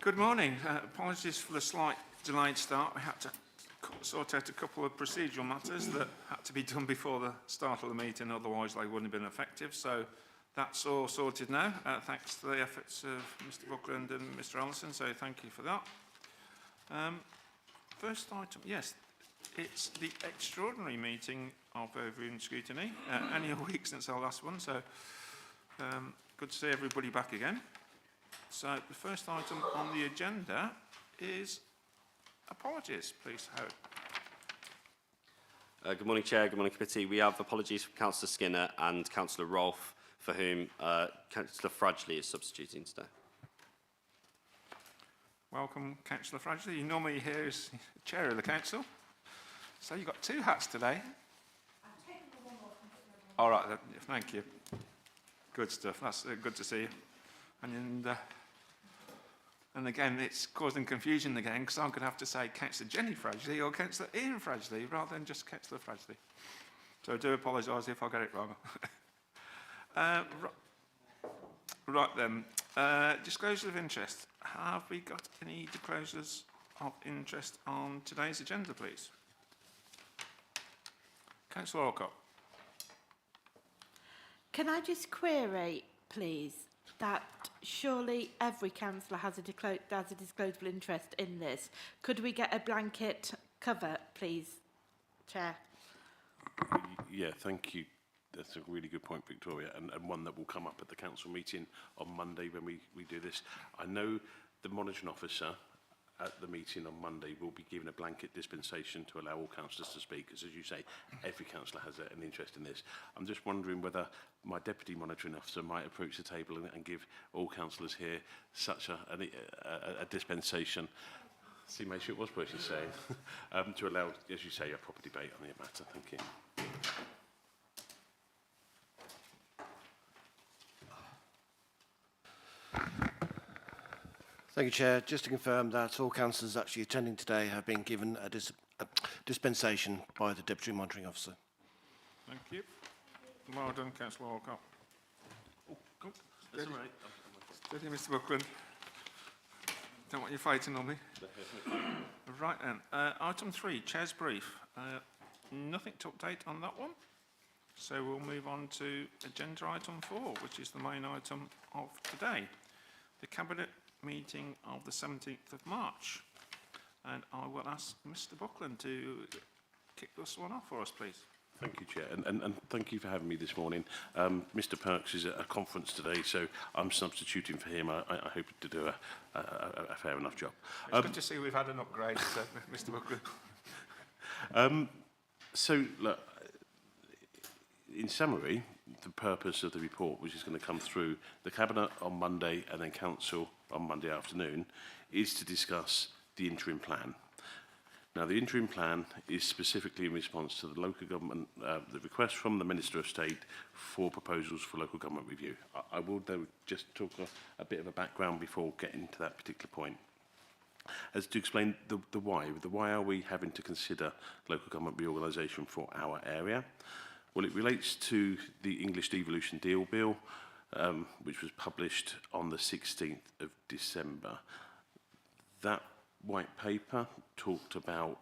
Good morning. Apologies for the slight delayed start. We had to sort out a couple of procedural matters that had to be done before the start of the meeting, otherwise they wouldn't have been effective. So that's all sorted now, thanks to the efforts of Mr Buckland and Mr Ellison, so thank you for that. First item, yes, it's the extraordinary meeting of Overview Scrutiny. Only a week since our last one, so good to see everybody back again. So the first item on the agenda is apologies, please, Howard. Good morning, Chair. Good morning, Committee. We have apologies from Councillor Skinner and Councillor Rolfe, for whom Councillor Fradgley is substituting today. Welcome, Councillor Fradgley. You normally here as Chair of the Council. So you've got two hats today. All right, thank you. Good stuff. That's good to see you. And again, it's causing confusion again because I'm going to have to say Councillor Jenny Fradgley or Councillor Ian Fradgley rather than just Councillor Fradgley. So I do apologise if I get it wrong. Right then, disclosure of interest. Have we got any disclosures of interest on today's agenda, please? Councillor Alcott. Can I just query, please, that surely every councillor has a disclosable interest in this. Could we get a blanket cover, please, Chair? Yeah, thank you. That's a really good point, Victoria, and one that will come up at the council meeting on Monday when we do this. I know the monitoring officer at the meeting on Monday will be given a blanket dispensation to allow all councillors to speak, because as you say, every councillor has an interest in this. I'm just wondering whether my deputy monitoring officer might approach the table and give all councillors here such a dispensation. See, make sure it was what she's saying, to allow, as you say, a proper debate on the matter. Thank you. Thank you, Chair. Just to confirm that all councillors actually attending today have been given a dispensation by the Deputy Monitoring Officer. Thank you. Well done, Councillor Alcott. Oh, That's all right. Steady, Mr Buckland. Don't want you fighting on me. Right then, item 3, Chair's brief. Nothing to update on that one. So we'll move on to agenda item 4, which is the main item of today. The Cabinet meeting of the 17th of March. And I will ask Mr Buckland to kick this one off for us, please. Thank you, Chair, and thank you for having me this morning. Mr Perks is at a conference today, so I'm substituting for him. I hope to do a fair enough job. It's good to see we've had an upgrade, Mr Buckland. So, look, in summary, the purpose of the report, which is going to come through the Cabinet on Monday and then Council on Monday afternoon, is to discuss the interim plan. Now, the interim plan is specifically in response to the local government, the request from the Minister of State for proposals for local government review. I will, though, just talk a bit of a background before getting to that particular point. As to explain the why. The why are we having to consider local government reorganisation for our area? Well, it relates to the English Devolution Deal Bill, which was published on the 16th of December. That white paper talked about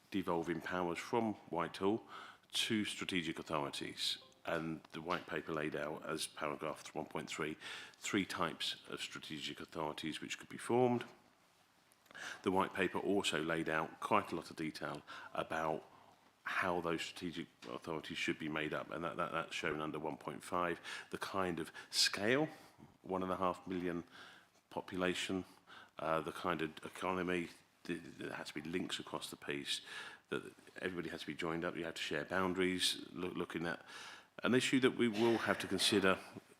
devolving powers from Whitehall to strategic authorities. And the white paper laid out, as paragraph 1.3, 3 types of strategic authorities which could be formed. The white paper also laid out quite a lot of detail about how those strategic authorities should be made up, and that's shown under 1.5. The kind of scale, 1.5 million population, the kind of economy, there has to be links across the piece, that everybody has to be joined up, you have to share boundaries, looking at an issue that we will have to consider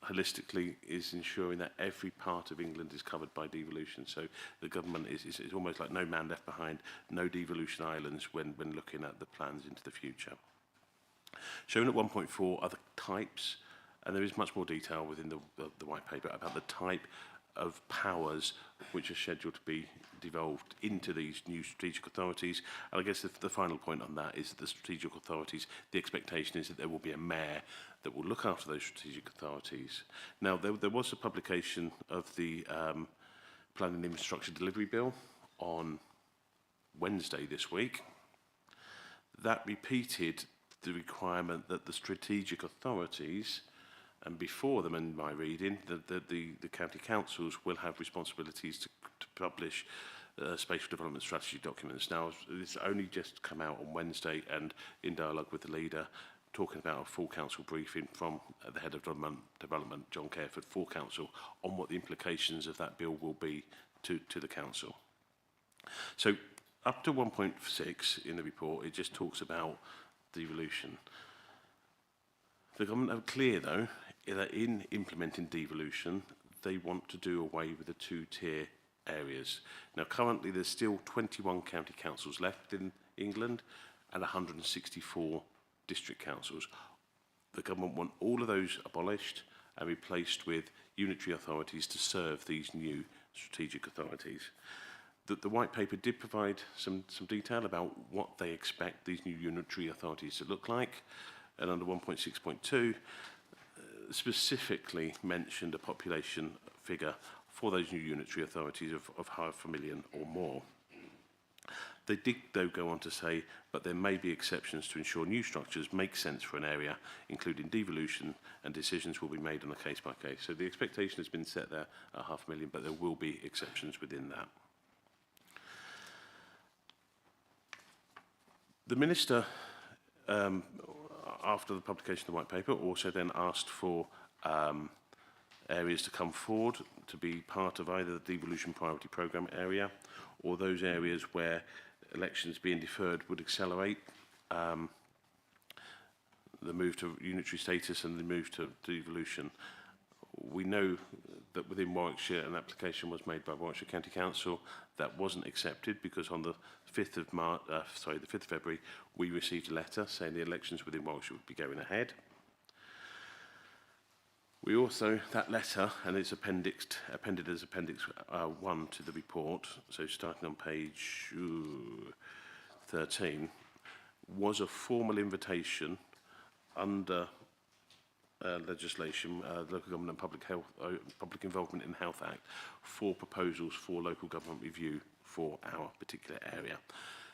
holistically is ensuring that every part of England is covered by devolution. So the government is almost like no man left behind, no devolution islands when looking at the plans into the future. Shown at 1.4 are the types, and there is much more detail within the white paper about the type of powers which are scheduled to be devolved into these new strategic authorities. And I guess the final point on that is that the strategic authorities, the expectation is that there will be a mayor that will look after those strategic authorities. Now, there was a publication of the Planning and Infrastructure Delivery Bill on Wednesday this week. That repeated the requirement that the strategic authorities, and before them in my reading, the county councils will have responsibilities to publish spatial development strategy documents. Now, this only just come out on Wednesday, and in dialogue with the leader, talking about a full council briefing from the head of development, John Careford, for council on what the implications of that bill will be to the council. So up to 1.6 in the report, it just talks about devolution. The government are clear, though, that in implementing devolution, they want to do away with the two-tier areas. Now, currently, there's still 21 county councils left in England and 164 district councils. The government want all of those abolished and replaced with unitary authorities to serve these new strategic authorities. The white paper did provide some detail about what they expect these new unitary authorities to look like, and under 1.6.2 specifically mentioned a population figure for those new unitary authorities of half a million or more. They did, though, go on to say, but there may be exceptions to ensure new structures make sense for an area, including devolution, and decisions will be made on a case-by-case. So the expectation has been set there at 500,000, but there will be exceptions within that. The Minister, after the publication of the white paper, also then asked for areas to come forward to be part of either the devolution priority programme area or those areas where elections being deferred would accelerate the move to unitary status and the move to devolution. We know that within Warwickshire an application was made by Warwickshire County Council that wasn't accepted because on the 5th of February we received a letter saying the elections within Warwickshire would be going ahead. We also, that letter, and it's appended as Appendix 1 to the report, so starting on page 13, was a formal invitation under legislation, Local Government and Public Involvement in Health Act, for proposals for local government review for our particular area.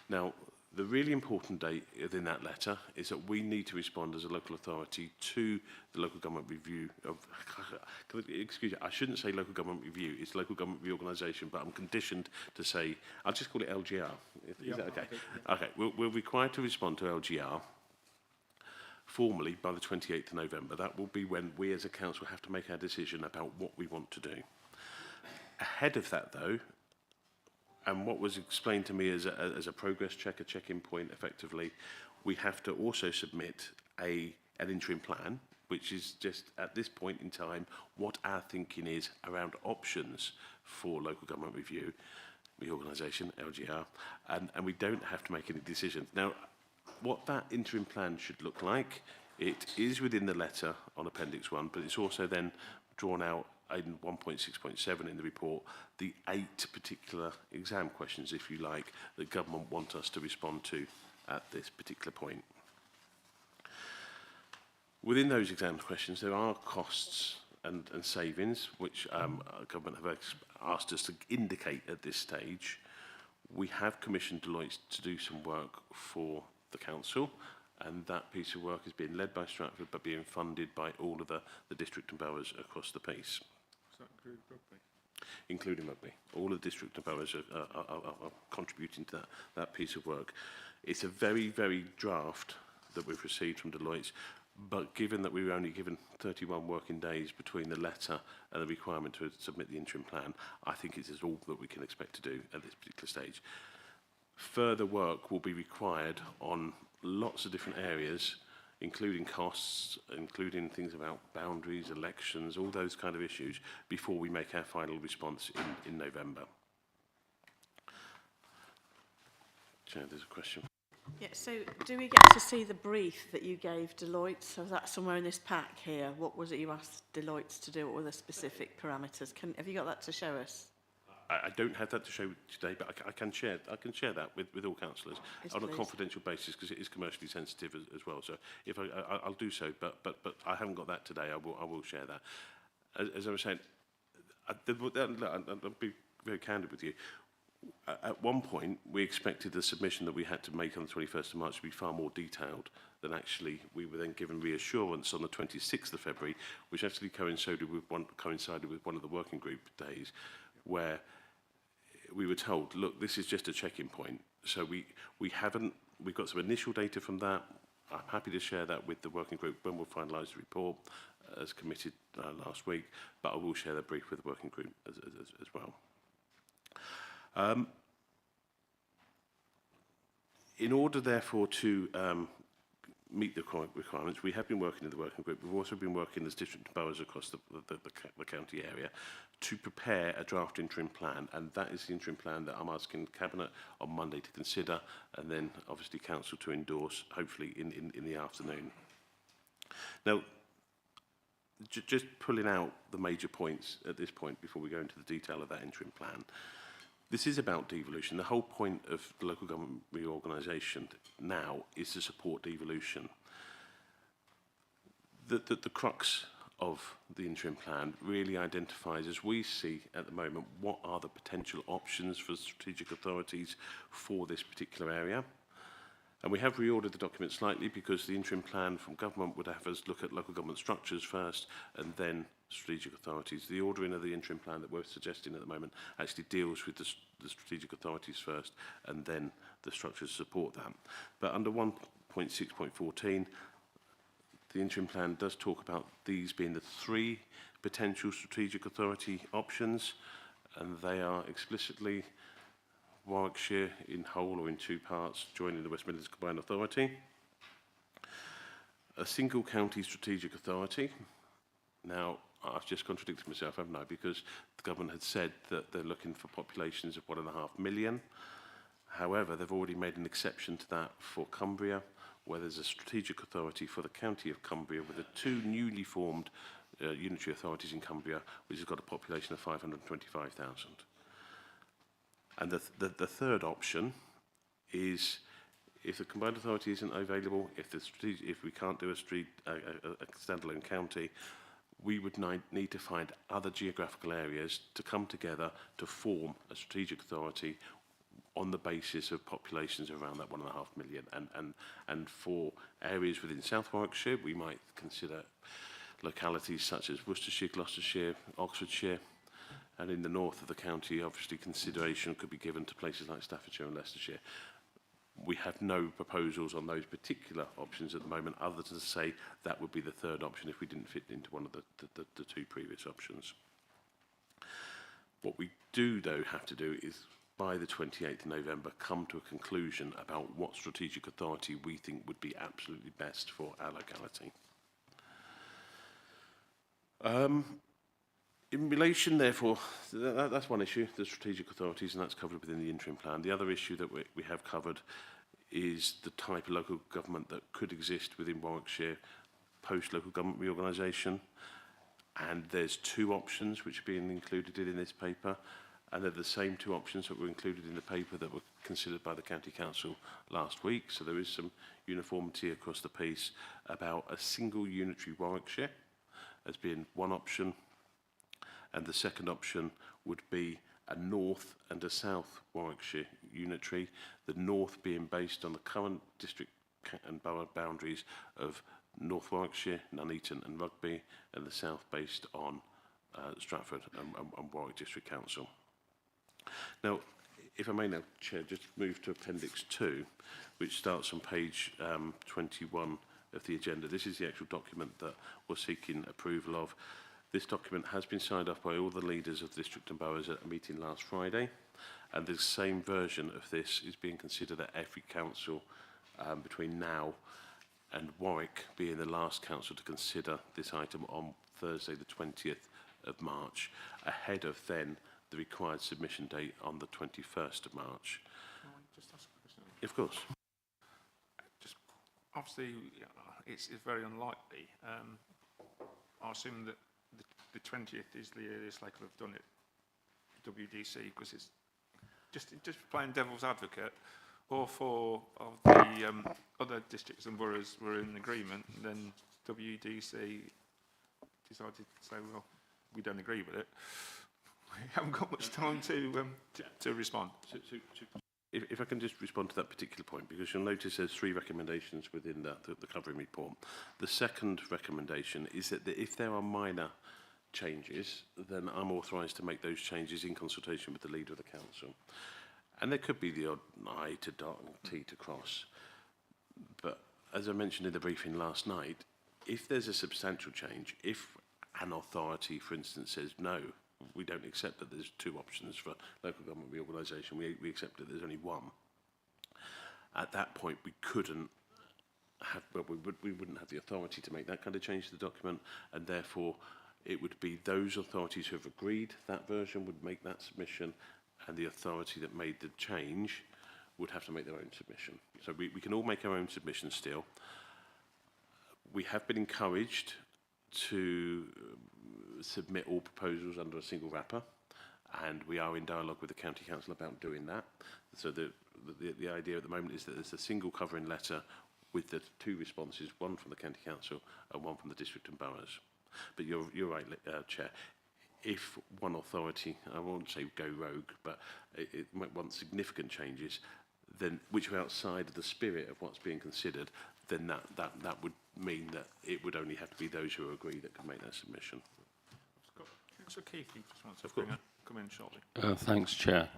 Now, the really important date within that letter is that we need to respond as a local authority to the local government review of, excuse me, I shouldn't say local government review, it's local government reorganisation, but I'm conditioned to say, I'll just call it LGR. Is that okay? Okay, we're required to respond to LGR formally by the 28th of November. That will be when we as a council have to make our decision about what we want to do. Ahead of that, though, and what was explained to me as a progress check, a check-in point, effectively, we have to also submit an interim plan, which is just, at this point in time, what our thinking is around options for local government review, reorganisation, LGR, and we don't have to make any decisions. Now, what that interim plan should look like, it is within the letter on Appendix 1, but it's also then drawn out in 1.6.7 in the report, the 8 particular exam questions, if you like, that government want us to respond to at this particular point. Within those exam questions, there are costs and savings, which government have asked us to indicate at this stage. We have commissioned Deloitte to do some work for the council, and that piece of work is being led by Stratford, but being funded by all of the district and boroughs across the piece. Does that include Rugby? Including Rugby. All the district and boroughs are contributing to that piece of work. It's a very, very draft that we've received from Deloitte, but given that we were only given 31 working days between the letter and the requirement to submit the interim plan, I think it is all that we can expect to do at this particular stage. Further work will be required on lots of different areas, including costs, including things about boundaries, elections, all those kind of issues, before we make our final response in November. Chair, there's a question. Yeah, so do we get to see the brief that you gave Deloitte? So that's somewhere in this pack here. What was it you asked Deloitte to do? What were the specific parameters? Have you got that to show us? I don't have that to show today, but I can share that with all councillors on a confidential basis, because it is commercially sensitive as well. So if I'll do so, but I haven't got that today. I will share that. As I was saying, I'll be very candid with you. At one point, we expected the submission that we had to make on the 21st of March to be far more detailed than actually we were then given reassurance on the 26th of February, which actually coincided with one of the working group days, where we were told, look, this is just a check-in point. So we've got some initial data from that. I'm happy to share that with the working group when we'll finalise the report, as committed last week, but I will share the brief with the working group as well. In order, therefore, to meet the requirements, we have been working in the working group. We've also been working as district and boroughs across the county area to prepare a draft interim plan, and that is the interim plan that I'm asking Cabinet on Monday to consider, and then obviously Council to endorse, hopefully in the afternoon. Now, just pulling out the major points at this point before we go into the detail of that interim plan. This is about devolution. The whole point of the local government reorganisation now is to support devolution. The crux of the interim plan really identifies, as we see at the moment, what are the potential options for strategic authorities for this particular area. And we have reordered the document slightly because the interim plan from government would have us look at local government structures first and then strategic authorities. The ordering of the interim plan that we're suggesting at the moment actually deals with the strategic authorities first and then the structures support that. But under 1.6.14, the interim plan does talk about these being the 3 potential strategic authority options, and they are explicitly Warwickshire in whole or in 2 parts joining the West Midlands Combined Authority, a single county strategic authority. Now, I've just contradicted myself, haven't I? Because the government had said that they're looking for populations of 1.5 million. However, they've already made an exception to that for Cumbria, where there's a strategic authority for the county of Cumbria with the 2 newly formed unitary authorities in Cumbria, which has got a population of 525,000. And the third option is, if the combined authority isn't available, if we can't do a standalone county, we would need to find other geographical areas to come together to form a strategic authority on the basis of populations around that 1.5 million. And for areas within South Warwickshire, we might consider localities such as Worcestershire, Gloucestershire, Oxfordshire. And in the north of the county, obviously, consideration could be given to places like Staffordshire and Leicestershire. We have no proposals on those particular options at the moment, other than to say that would be the third option if we didn't fit into one of the 2 previous options. What we do, though, have to do is, by the 28th of November, come to a conclusion about what strategic authority we think would be absolutely best for our locality. In relation, therefore, that's one issue, the strategic authorities, and that's covered within the interim plan. The other issue that we have covered is the type of local government that could exist within Warwickshire post-local government reorganisation. And there's 2 options which are being included in this paper, and they're the same 2 options that were included in the paper that were considered by the County Council last week. So there is some uniformity across the piece about a single unitary Warwickshire as being one option, and the second option would be a north and a south Warwickshire unitary, the north being based on the current district and borough boundaries of North Warwickshire, Nuneaton and Rugby, and the south based on Stratford and Warwick District Council. Now, if I may now, Chair, just move to Appendix 2, which starts on page 21 of the agenda. This is the actual document that we're seeking approval of. This document has been signed off by all the leaders of the district and boroughs at a meeting last Friday, and the same version of this is being considered at every council between now and Warwick being the last council to consider this item on Thursday the 20th of March, ahead of then the required submission date on the 21st of March. Can I just ask a question? Of course. Just obviously, it's very unlikely. I assume that the 20th is the earliest they could have done it, WDC, because it's just playing devil's advocate. All 4 of the other districts and boroughs were in agreement, and then WDC decided to say, well, we don't agree with it. We haven't got much time to respond. If I can just respond to that particular point, because you'll notice there's 3 recommendations within the covering report. The second recommendation is that if there are minor changes, then I'm authorised to make those changes in consultation with the leader of the council. And there could be the odd I to dot and T to cross. But as I mentioned in the briefing last night, if there's a substantial change, if an authority, for instance, says no, we don't accept that there's 2 options for local government reorganisation, we accept that there's only 1. At that point, we couldn't have, well, we wouldn't have the authority to make that kind of change to the document, and therefore it would be those authorities who have agreed that version would make that submission, and the authority that made the change would have to make their own submission. So we can all make our own submissions still. We have been encouraged to submit all proposals under a single wrapper, and we are in dialogue with the County Council about doing that. So the idea at the moment is that there's a single covering letter with the 2 responses, one from the County Council and one from the district and boroughs. But you're right, Chair. If one authority, I won't say go rogue, but it might want significant changes, then which are outside of the spirit of what's being considered, then that would mean that it would only have to be those who agree that can make that submission. Councillor Keith, you just want Of to course. come in shortly. Thanks, Chair.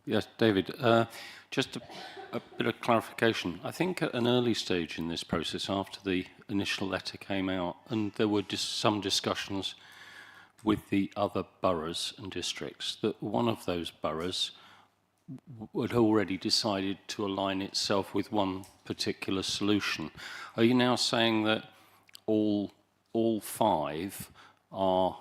Yes, David, just a bit of clarification. I think at an early stage in this process, after the initial letter came out, and there were just some discussions with the other boroughs and districts, that one of those boroughs had already decided to align itself with one particular solution. Are you now saying that all 5 are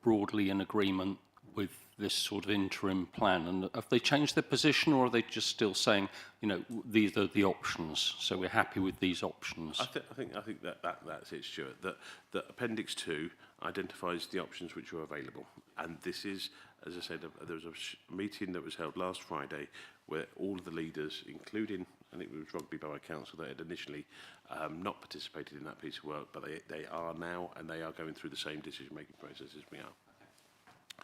broadly in agreement with this sort of interim plan? And have they changed their position, or are they just still saying, you know, these are the options, so we're happy with these options? I think that's it, Stuart. That Appendix 2 identifies the options which are available, and this is, as I said, there was a meeting that was held last Friday where all of the leaders, including, and it was Rugby Borough Council that had initially not participated in that piece of work, but they are now, and they are going through the same decision-making process as we are.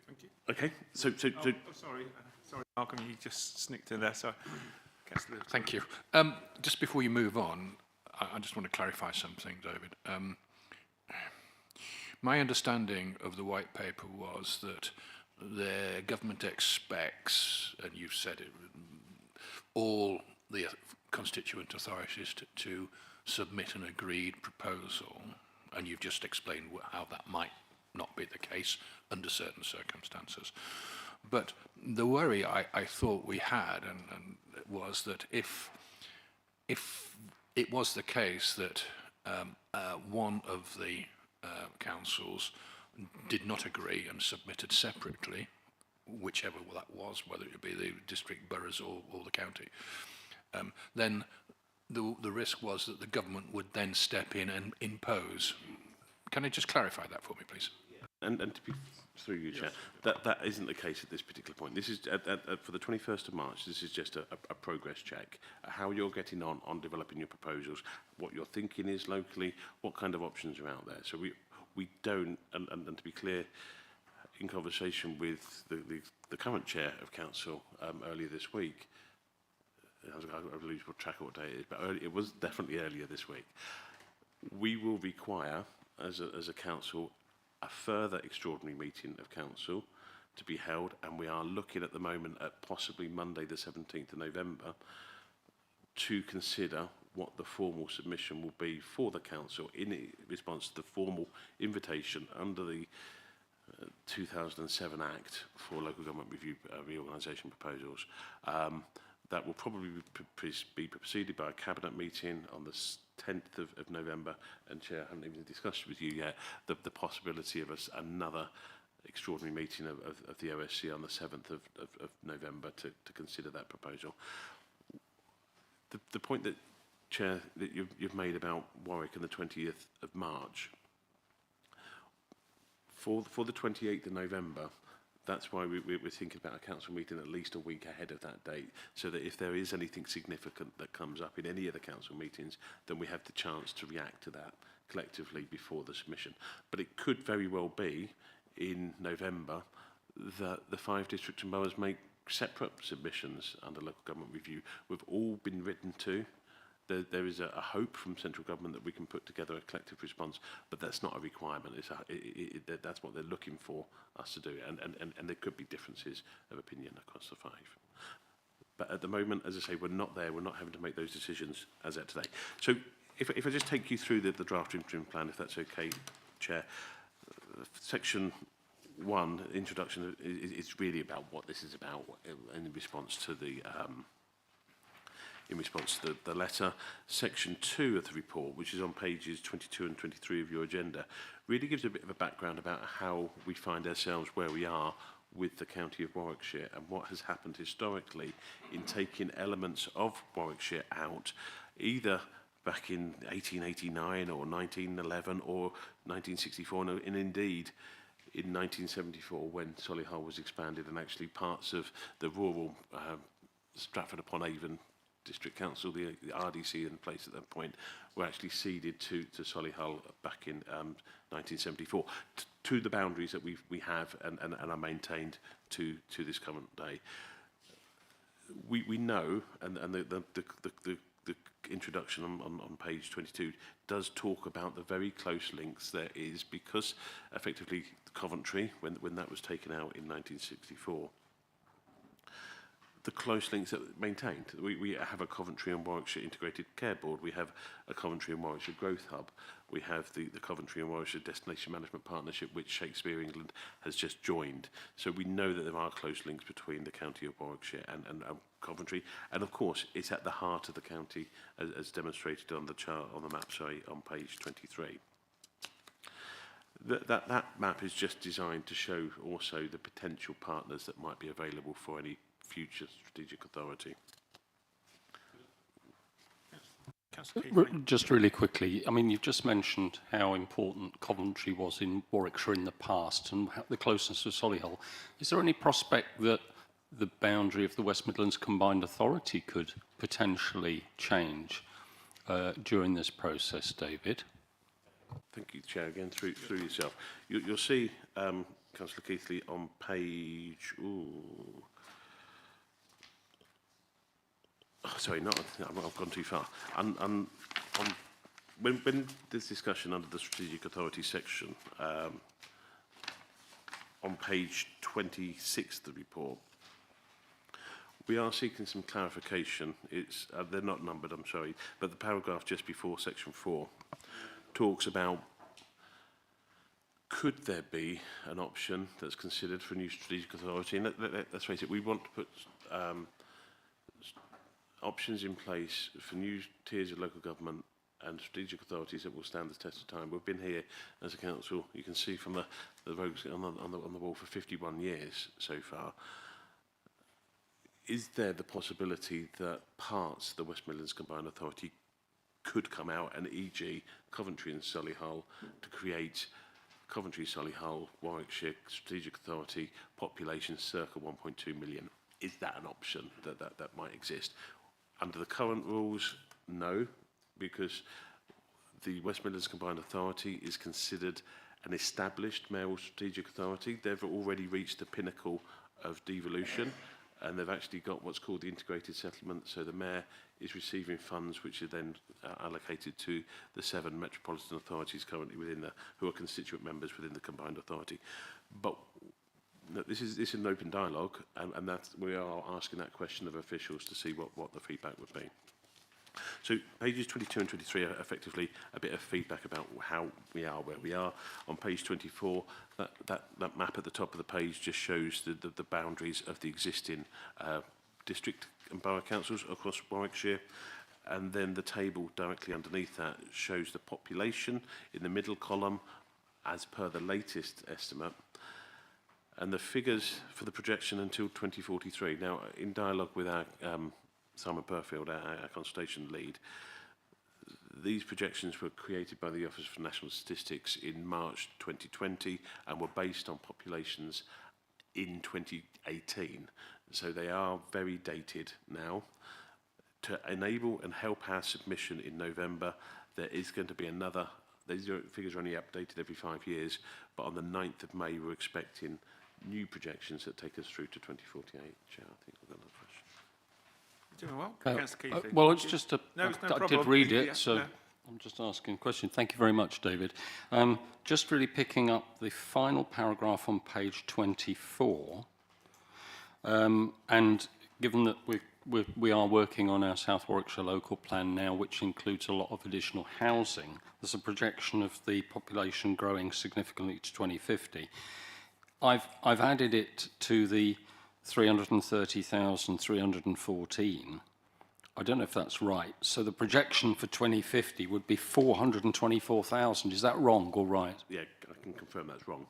Thank you. Okay, so Sorry, Malcolm, you just sneaked in there. So, Thank you. Just before you move on, I just want to clarify something, David. My understanding of the white paper was that the government expects, and you've said it, all the constituent authorities to submit an agreed proposal, and you've just explained how that might not be the case under certain circumstances. But the worry I thought we had and was that if it was the case that one of the councils did not agree and submitted separately, whichever that was, whether it be the district, boroughs or the county, then the risk was that the government would then step in and impose. Can I just clarify that for me, please? and to be through you, Chair, that isn't the case at this particular point. This is for the 21st of March. This is just a progress check. How you're getting on developing your proposals, what your thinking is locally, what kind of options are out there. So we don't, and to be clear, in conversation with the current chair of council earlier this week, I lose track of what day it is, but it was definitely earlier this week. We will require, as a council, a further extraordinary meeting of council to be held, and we are looking at the moment at possibly Monday the 17th of November to consider what the formal submission will be for the council in response to the formal invitation under the 2007 Act for local government review reorganisation proposals. That will probably be preceded by a cabinet meeting on the 10th of November, and Chair, I haven't even discussed with you yet the possibility of another extraordinary meeting of the OSC on the 7th of November to consider that proposal. The point that, Chair, that you've made about Warwick and the 20th of March, for the 28th of November, That's why we're thinking about a council meeting at least a week ahead of that date, so that if there is anything significant that comes up in any of the council meetings, then we have the chance to react to that collectively before the submission. But it could very well be in November that the 5 districts and boroughs make separate submissions under local government review. We've all been written to. There is a hope from central government that we can put together a collective response, but that's not a requirement. That's what they're looking for us to do, and there could be differences of opinion across the 5. But at the moment, as I say, we're not there. We're not having to make those decisions as at today. So if I just take you through the draft interim plan, if that's okay, Chair. Section 1, introduction, is really about what this is about in response to the letter. Section 2 of the report, which is on pages 22 and 23 of your agenda, really gives a bit of a background about how we find ourselves where we are with the county of Warwickshire and what has happened historically in taking elements of Warwickshire out, either back in 1889 or 1911 or 1964, and indeed in 1974 when Solihull was expanded and actually parts of the rural Stratford-upon-Avon District Council, the RDC in place at that point, were actually ceded to Solihull back in 1974 to the boundaries that we have and are maintained to this current day. We know, and the introduction on page 22 does talk about the very close links there is, because effectively Coventry, when that was taken out in 1964, the close links that maintained. We have a Coventry and Warwickshire Integrated Care Board. We have a Coventry and Warwickshire Growth Hub. We have the Coventry and Warwickshire Destination Management Partnership, which Shakespeare England has just joined. So we know that there are close links between the county of Warwickshire and Coventry. And of course, it's at the heart of the county, as demonstrated on the chart, on the map, sorry, on page 23. That map is just designed to show also the potential partners that might be available for any future strategic authority. Just really quickly, I mean, you've just mentioned how important Coventry was in Warwickshire in the past and the closeness of Solihull. Is there any prospect that the boundary of the West Midlands Combined Authority could potentially change during this process, David? Thank you, Chair. Again, through yourself. You'll see, Councillor Keithley, on page... sorry, I've gone too far. When this discussion under the Strategic Authority section, on page 26 of the report, we are seeking some clarification. It's they're not numbered, I'm sorry, but the paragraph just before section 4 talks about, could there be an option that's considered for a new strategic authority? And let's face it, we want to put options in place for new tiers of local government and strategic authorities that will stand the test of time. We've been here as a council, you can see from the rogues on the wall, for 51 years so far. Is there the possibility that parts of the West Midlands Combined Authority could come out, and e.g. Coventry and Solihull, to create Coventry, Solihull, Warwickshire Strategic Authority, population circa 1.2 million? Is that an option that might exist? Under the current rules, no, because the West Midlands Combined Authority is considered an established mayoral strategic authority. They've already reached the pinnacle of devolution, and they've actually got what's called the integrated settlement. So the mayor is receiving funds which are then allocated to the 7 metropolitan authorities currently within who are constituent members within the combined authority. But this is an open dialogue, and we are asking that question of officials to see what the feedback would be. So pages 22 and 23 are effectively a bit of feedback about how we are where we are. On page 24, that map at the top of the page just shows the boundaries of the existing district and borough councils across Warwickshire. And then the table directly underneath that shows the population in the middle column as per the latest estimate, and the figures for the projection until 2043. Now, in dialogue with our Simon Burfield, our consultation lead, these projections were created by the Office for National Statistics in March 2020 and were based on populations in 2018. So they are very dated now. To enable and help our submission in November, there is going to be another, these figures are only updated every 5 years, but on the 9th of May, we're expecting new projections that take us through to 2048. Chair, I think I've got another question. Doing well. Councillor Keithley. Well, it's just a... No, it's no I problem. did read Yeah, it, so no. I'm just asking a question. Thank you very much, David. Just really picking up the final paragraph on page 24, and given that we are working on our South Warwickshire local plan now, which includes a lot of additional housing, there's a projection of the population growing significantly to 2050. I've added it to the 330,314. I don't know if that's right. So the projection for 2050 would be 424,000. Is that wrong or right? Yeah, I can confirm that's wrong.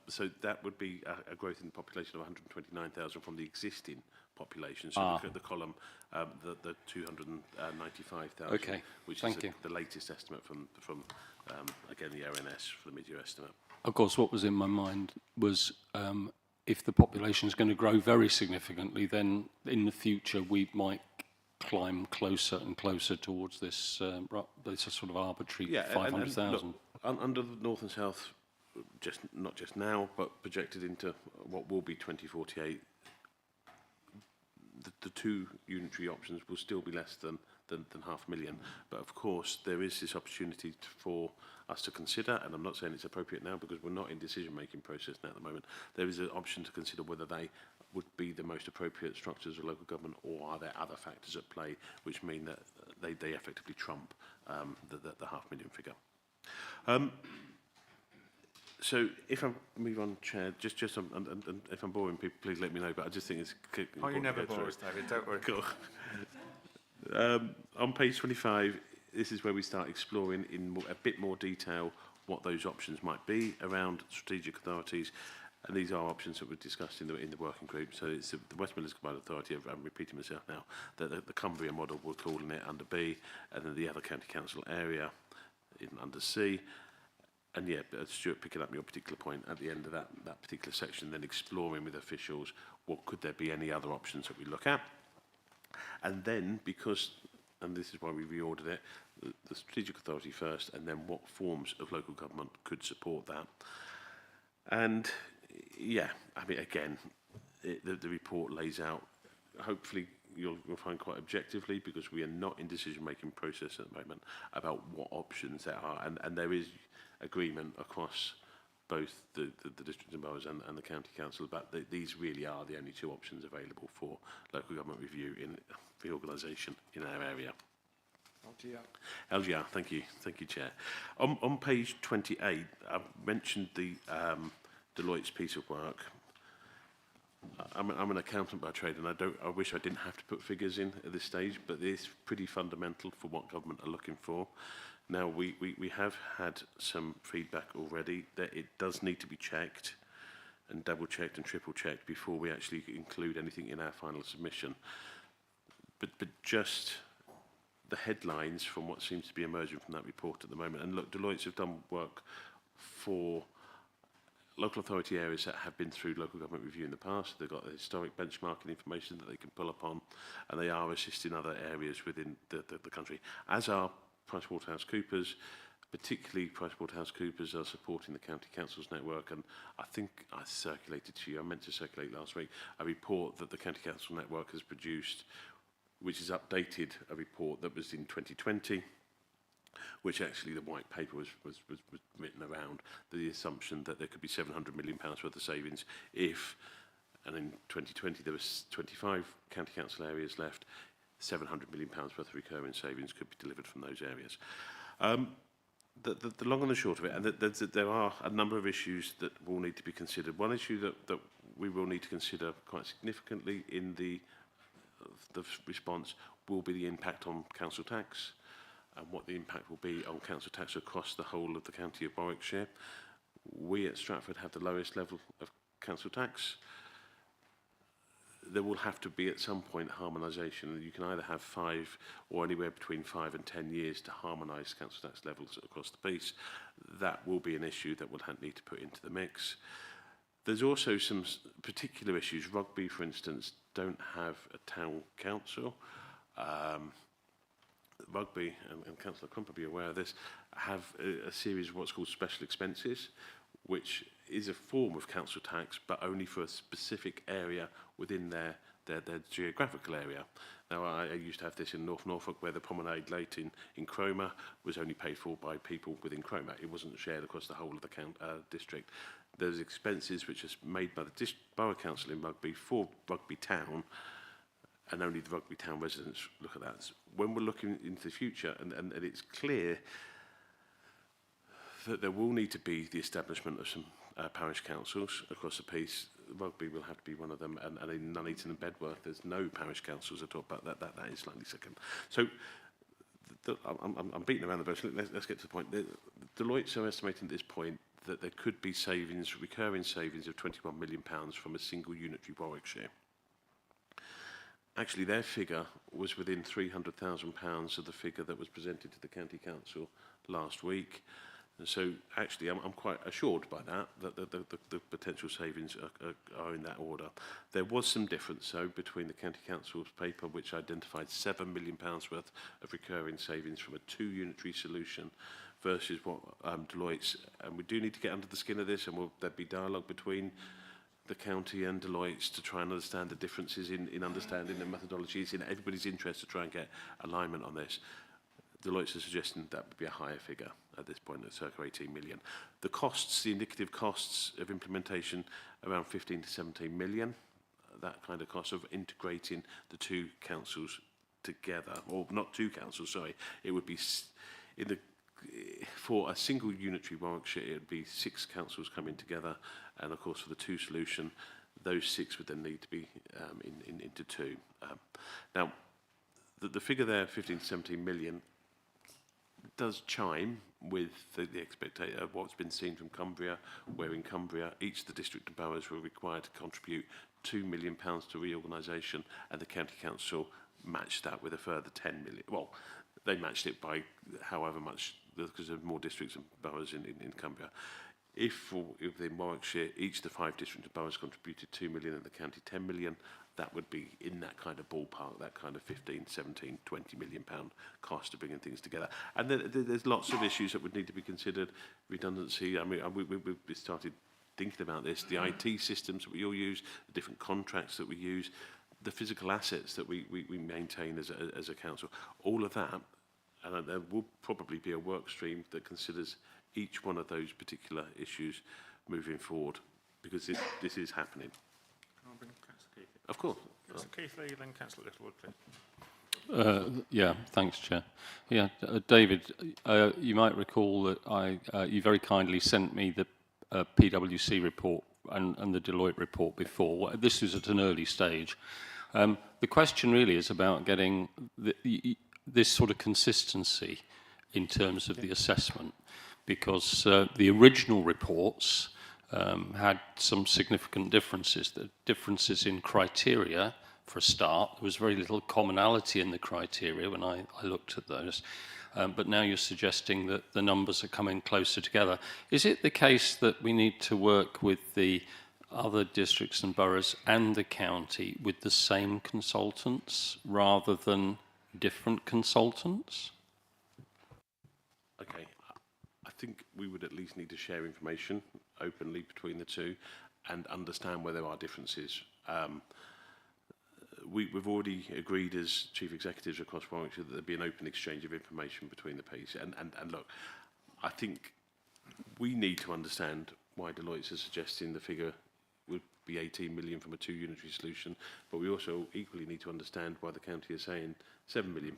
So that would be a growth in the population of 129,000 from the existing population. So look at the column, the 295,000, Okay, which thank is you. the latest estimate from again, the ONS for the mid-year estimate. Of course, what was in my mind was if the population is going to grow very significantly, then in the future we might climb closer and closer towards this, this sort of arbitrary 500,000. Under the North and South, not just now, but projected into what will be 2048, the two unitary options will still be less than 500,000. But of course, there is this opportunity for us to consider, and I'm not saying it's appropriate now because we're not in decision-making process now at the moment. There is an option to consider whether they would be the most appropriate structures of local government, or are there other factors at play which mean that they effectively trump the 500,000 figure. So if I move on, Chair, just and if I'm boring people, please let me know, but I just think it's important. Oh, you never to go bore through. us, David, don't worry. Cool. On page 25, this is where we start exploring in a bit more detail what those options might be around strategic authorities. And these are options that were discussed in the working group. So it's the West Midlands Combined Authority, I'm repeating myself now, the Cumbria model, we're calling it under B, and then the other county council area under C. And yeah, Stuart, picking up your particular point at the end of that particular section, then exploring with officials, what could there be any other options that we look at? And then, because, and this is why we reordered it, the strategic authority first, and then what forms of local government could support that. And yeah, I mean, again, the report lays out, hopefully you'll find quite objectively, because we are not in decision-making process at the moment, about what options there are. And there is agreement across both the districts and boroughs and the county council about these really are the only two options available for local government review in reorganisation in our area. LGR, thank you, Chair. On page 28, I've mentioned the Deloitte's piece of work. I'm an accountant by trade, and I wish I didn't have to put figures in at this stage, but it's pretty fundamental for what government are looking for. Now, we have had some feedback already that it does need to be checked and double-checked and triple-checked before we actually include anything in our final submission. But just the headlines from what seems to be emerging from that report at the moment. And look, Deloitte's have done work for local authority areas that have been through local government review in the past. They've got historic benchmarking information that they can pull upon, and they are assisting other areas within the country, as are PricewaterhouseCoopers. Particularly, PricewaterhouseCoopers are supporting the County Council's network, and I think I circulated to you, I meant to circulate last week, a report that the County Council network has produced, which is updated a report that was in 2020, which actually the white paper was written around the assumption that there could be £700 million worth of savings if, and in 2020 there was 25 county council areas left, £700 million worth of recurring savings could be delivered from those areas. The long and the short of it, and there are a number of issues that will need to be considered. One issue that we will need to consider quite significantly in the response will be the impact on council tax, and what the impact will be on council tax across the whole of the county of Warwickshire. We at Stratford have the lowest level of council tax. There will have to be at some point harmonisation. You can either have 5 or anywhere between 5 and 10 years to harmonise council tax levels across the piece. That will be an issue that we'll need to put into the mix. There's also some particular issues. Rugby, for instance, don't have a town council. Rugby, and Councillor Crump will be aware of this, have a series of what's called special expenses, which is a form of council tax, but only for a specific area within their geographical area. Now, I used to have this in North Norfolk, where the promenade late in Cromer was only paid for by people within Cromer. It wasn't shared across the whole of the district. There's expenses which are made by the Borough Council in Rugby for Rugby Town, and only the Rugby Town residents look at that. When we're looking into the future, and it's clear that there will need to be the establishment of some parish councils across the piece. Rugby will have to be one of them, and in Nuneaton and Bedworth, there's no parish councils at all, but that is slightly second. So I'm beating around the bush. Let's get to the point. Deloitte are estimating at this point that there could be savings, recurring savings of £21 million from a single unitary Warwickshire. Actually, their figure was within £300,000 of the figure that was presented to the County Council last week. And so, actually, I'm quite assured by that the potential savings are in that order. There was some difference, though, between the County Council's paper, which identified £7 million worth of recurring savings from a two-unitary solution, versus what Deloitte's. And we do need to get under the skin of this, and there'll be dialogue between the county and Deloitte's to try and understand the differences in understanding the methodologies. In everybody's interest to try and get alignment on this. Deloitte's are suggesting that would be a higher figure at this point, at circa 18 million. The costs, the indicative costs of implementation, around 15 to 17 million. That kind of cost of integrating the two councils together, or not two councils, sorry. It would be for a single unitary Warwickshire, it would be 6 councils coming together, and of course for the two solution, those 6 would then need to be into 2. Now, the figure there, 15 to 17 million, does chime with the expectation of what's been seen from Cumbria, where in Cumbria each of the district and boroughs were required to contribute £2 million to reorganisation, and the county council matched that with a further 10 million. Well, they matched it by however much, because there are more districts and boroughs in Cumbria. If in Warwickshire each of the 5 district and boroughs contributed 2 million and the county 10 million, that would be in that kind of ballpark, that kind of 15, 17, 20 million pound cost of bringing things together. And there's lots of issues that would need to be considered. Redundancy, I mean, we started thinking about this, the IT systems that we all use, the different contracts that we use, the physical assets that we maintain as a council, all of that, and there will probably be a work stream that considers each one of those particular issues moving forward, because this is happening. Can I bring Councillor Keith in? Of course. Councillor Keith Lee, then Councillor Littlewood, please. Yeah, thanks, Chair. Yeah, David, you might recall that you very kindly sent me the PwC report and the Deloitte report before. This was at an early stage. The question really is about getting this sort of consistency in terms of the assessment, because the original reports had some significant differences. The differences in criteria, for a start. There was very little commonality in the criteria when I looked at those. But now you're suggesting that the numbers are coming closer together. Is it the case that we need to work with the other districts and boroughs and the county with the same consultants rather than different consultants? Okay, I think we would at least need to share information openly between the two and understand where there are differences. We've already agreed as chief executives across Warwickshire that there'd be an open exchange of information between the piece. And look, I think we need to understand why Deloitte is suggesting the figure would be 18 million from a two-unitary solution, but we also equally need to understand why the county is saying £7 million.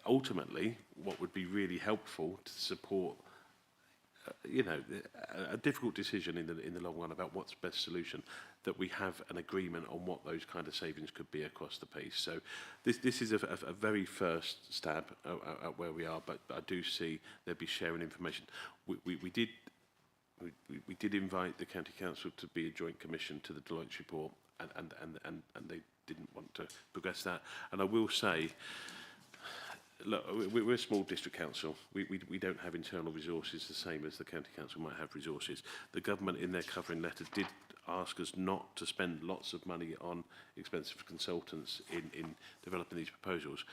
Ultimately, what would be really helpful to support a difficult decision in the long run about what's the best solution, that we have an agreement on what those kind of savings could be across the piece. So this is a very first stab at where we are, but I do see there'd be sharing information. We did invite the County Council to be a joint commission to the Deloitte report, and they didn't want to progress that. And I will say, Look, we're a small district council. We don't have internal resources the same as the county council might have resources. The government, in their covering letter, did ask us not to spend lots of money on expensive consultants in developing these proposals.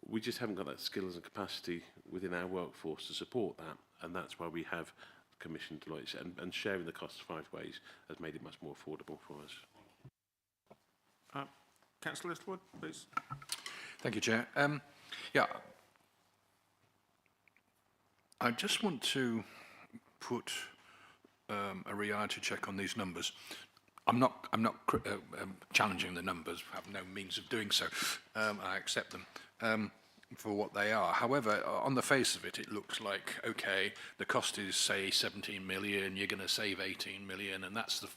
We just haven't got that skills and capacity within our workforce to support that, and that's why we have commissioned Deloitte, and sharing the costs 5 ways has made it much more affordable for us. Councillor Eastwood, please. Thank you, Chair. Yeah, I just want to put a reality check on these numbers. I'm not challenging the numbers. I have no means of doing so. I accept them for what they are. However, on the face of it, it looks like, okay, the cost is, say, 17 million, you're going to save 18 million, and that's the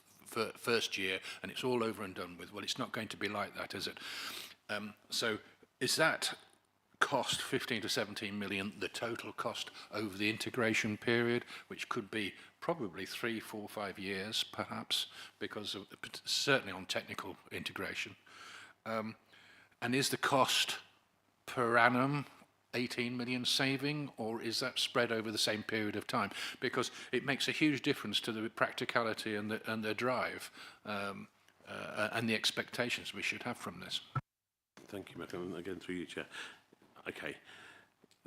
first year, and it's all over and done with. Well, it's not going to be like that, is it? So is that cost 15 to 17 million the total cost over the integration period, which could be probably 3, 4, 5 years, perhaps, because of certainly on technical integration? And is the cost per annum 18 million saving, or is that spread over the same period of time? Because it makes a huge difference to the practicality and the drive and the expectations we should have from this. Thank you, Malcolm. Again, through you, Chair. Okay,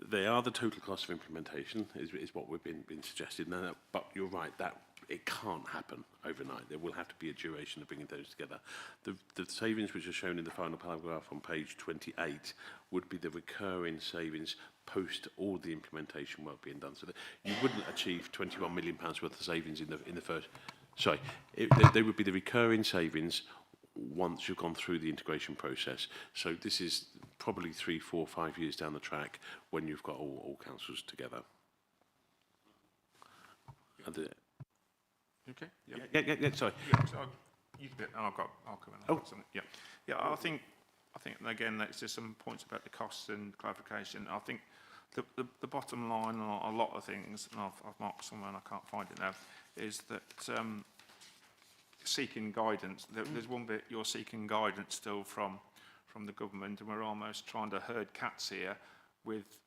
they are the total cost of implementation, is what we've been suggested. Now, but you're right, that it can't happen overnight. There will have to be a duration of bringing those together. The savings which are shown in the final paragraph on page 28 would be the recurring savings post all the implementation work being done. So that you wouldn't achieve £21 million worth of savings in the first. Sorry, they would be the recurring savings once you've gone through the integration process. So this is probably 3, 4, 5 years down the track when you've got all councils together. And Okay. yeah, sorry. Yeah, so you can, I'll come in. Oh. Yeah. I think again, that's just some points about the costs and clarification. I think the bottom line on a lot of things, and I've marked somewhere and I can't find it now, is that seeking guidance. There's one bit you're seeking guidance still from the government, and we're almost trying to herd cats here with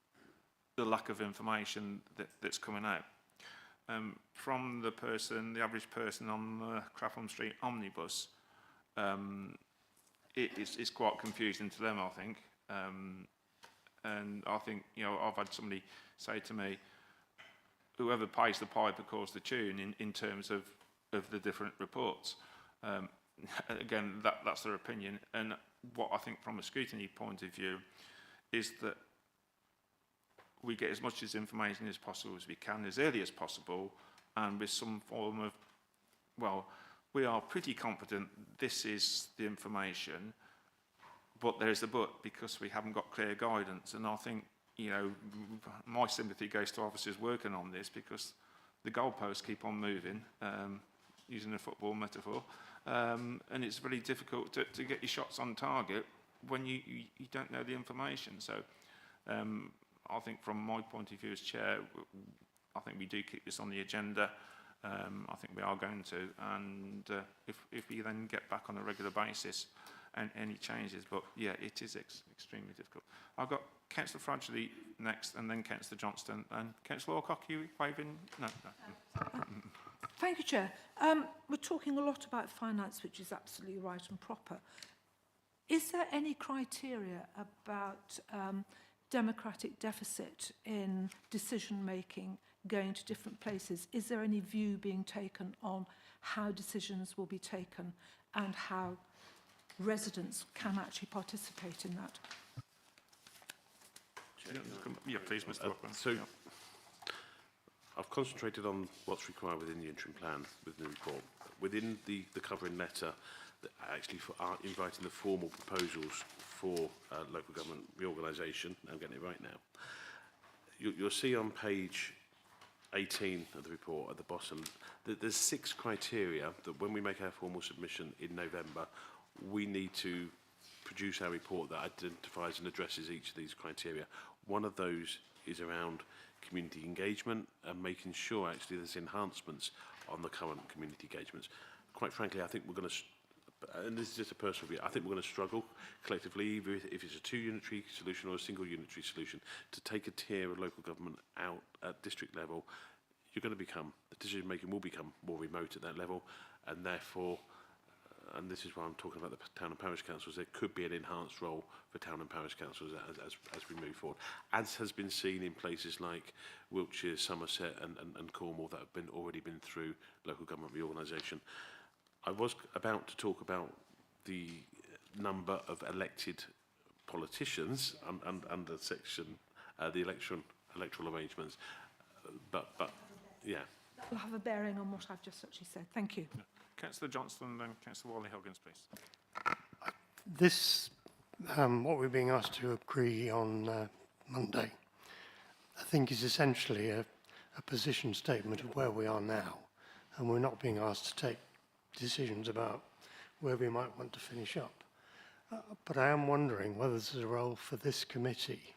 the lack of information that's coming out. From the average person on the Clapham Street omnibus, it's quite confusing to them, I think. And I think, I've had somebody say to me, whoever pays the piper calls the tune in terms of the different reports. Again, that's their opinion. And what I think from a scrutiny point of view is that we get as much information as possible as we can, as early as possible, and with some form of, well, we are pretty confident this is the information, but there's a but, because we haven't got clear guidance. And I think, my sympathy goes to officers working on this, because the goalposts keep on moving, using a football metaphor, and it's really difficult to get your shots on target when you don't know the information. So I think from my point of view as chair, I think we do keep this on the agenda. I think we are going to, and if we then get back on a regular basis and any changes, but yeah, it is extremely difficult. I've got Councillor Fradgley next, and then Councillor Johnston, and Councillor Alcock, you waving? No. Thank you, Chair. We're talking a lot about finance, which is absolutely right and proper. Is there any criteria about democratic deficit in decision-making going to different places? Is there any view being taken on how decisions will be taken and how residents can actually participate in that? Yeah, please, Mr. Buckland. So I've concentrated on what's required within the interim plan within the report. Within the covering letter, actually are inviting the formal proposals for local government reorganisation. I'm getting it right now. You'll see on page 18 of the report at the bottom that there's 6 criteria that when we make our formal submission in November, we need to produce our report that identifies and addresses each of these criteria. One of those is around community engagement and making sure actually there's enhancements on the current community engagements. Quite frankly, I think we're going to and this is just a personal view, I think we're going to struggle collectively, either if it's a two-unitary solution or a single unitary solution, to take a tier of local government out at district level. You're going to become, the decision-making will become more remote at that level, and therefore, and this is why I'm talking about the town and parish councils, there could be an enhanced role for town and parish councils as we move forward, as has been seen in places like Wiltshire, Somerset and Cornwall that have already been through local government reorganisation. I was about to talk about the number of elected politicians under section, the electoral arrangements, but yeah. That will have a bearing on what I've just actually said. Thank you. Yeah. Councillor Johnston and then Councillor Wally-Huggins, please. This, what we're being asked to agree on Monday, I think is essentially a position statement of where we are now, and we're not being asked to take decisions about where we might want to finish up. But I am wondering whether there's a role for this committee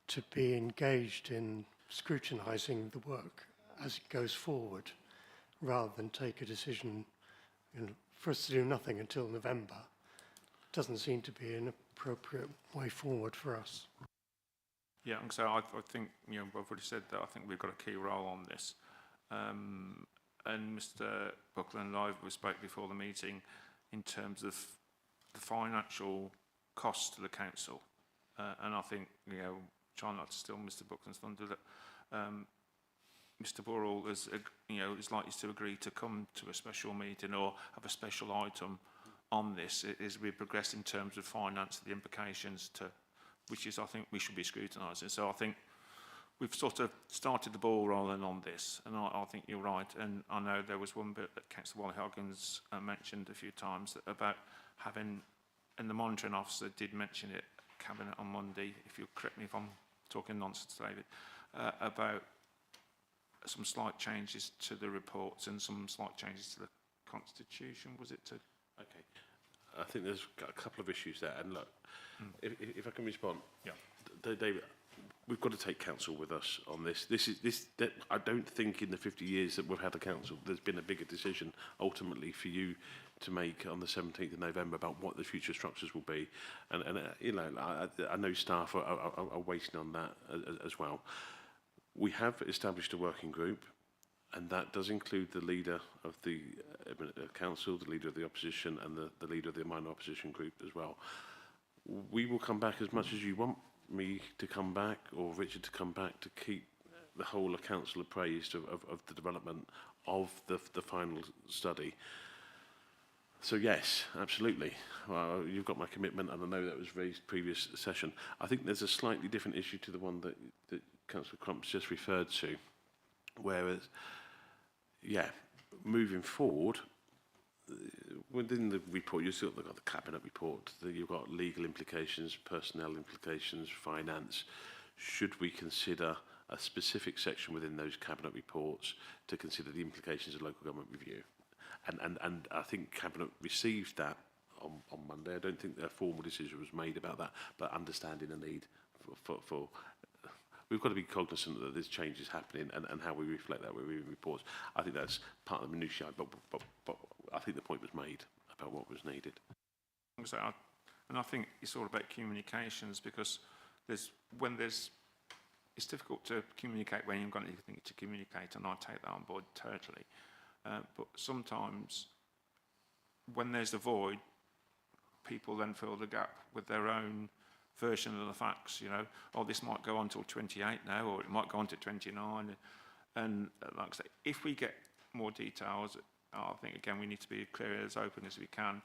to be engaged in scrutinising the work as it goes forward, rather than take a decision, for us to do nothing until November. Doesn't seem to be an appropriate way forward for us. Yeah, and so I think, I've already said that I think we've got a key role on this. And Mr. Buckland and I spoke before the meeting in terms of the financial cost to the council. And I think, trying not to steal Mr. Buckland's thunder, that Mr. Burrell is likely to agree to come to a special meeting or have a special item on this as we progress in terms of finance, the implications to, which is, I think, we should be scrutinising. So I think we've sort of started the ball rolling on this, and I think you're right. And I know there was one bit that Councillor Wally-Huggins mentioned a few times about having, and the monitoring officer did mention it, Cabinet on Monday, if you'll correct me if I'm talking nonsense, David, about some slight changes to the reports and some slight changes to the Constitution, was it to? Okay. I think there's a couple of issues there, and look, if I can respond, yeah, David, we've got to take council with us on this. I don't think in the 50 years that we've had a council, there's been a bigger decision ultimately for you to make on the 17th of November about what the future structures will be, and I know staff are waiting on that as well. We have established a working group, and that does include the leader of the council, the leader of the opposition, and the leader of the minor opposition group as well. We will come back as much as you want me to come back, or Richard to come back, to keep the whole of council appraised of the development of the final study. So yes, absolutely. Well, you've got my commitment, and I know that was raised previous session. I think there's a slightly different issue to the one that Councillor Crump's just referred to, whereas, yeah, moving forward, within the report, you've still got the cabinet report, you've got legal implications, personnel implications, finance. Should we consider a specific section within those cabinet reports to consider the implications of local government review? And I think cabinet received that on Monday. I don't think a formal decision was made about that, but understanding the need for we've got to be cognizant that there's changes happening and how we reflect that with reports. I think that's part of the minutiae, but I think the point was made about what was needed. So and I think it's all about communications, because it's difficult to communicate when you've got anything to communicate, and I take that on board totally. But sometimes when there's a void, people then fill the gap with their own version of the facts, this might go on till 28 now, or it might go on to 29. And like I say, if we get more details, I think, again, we need to be clear, as open as we can.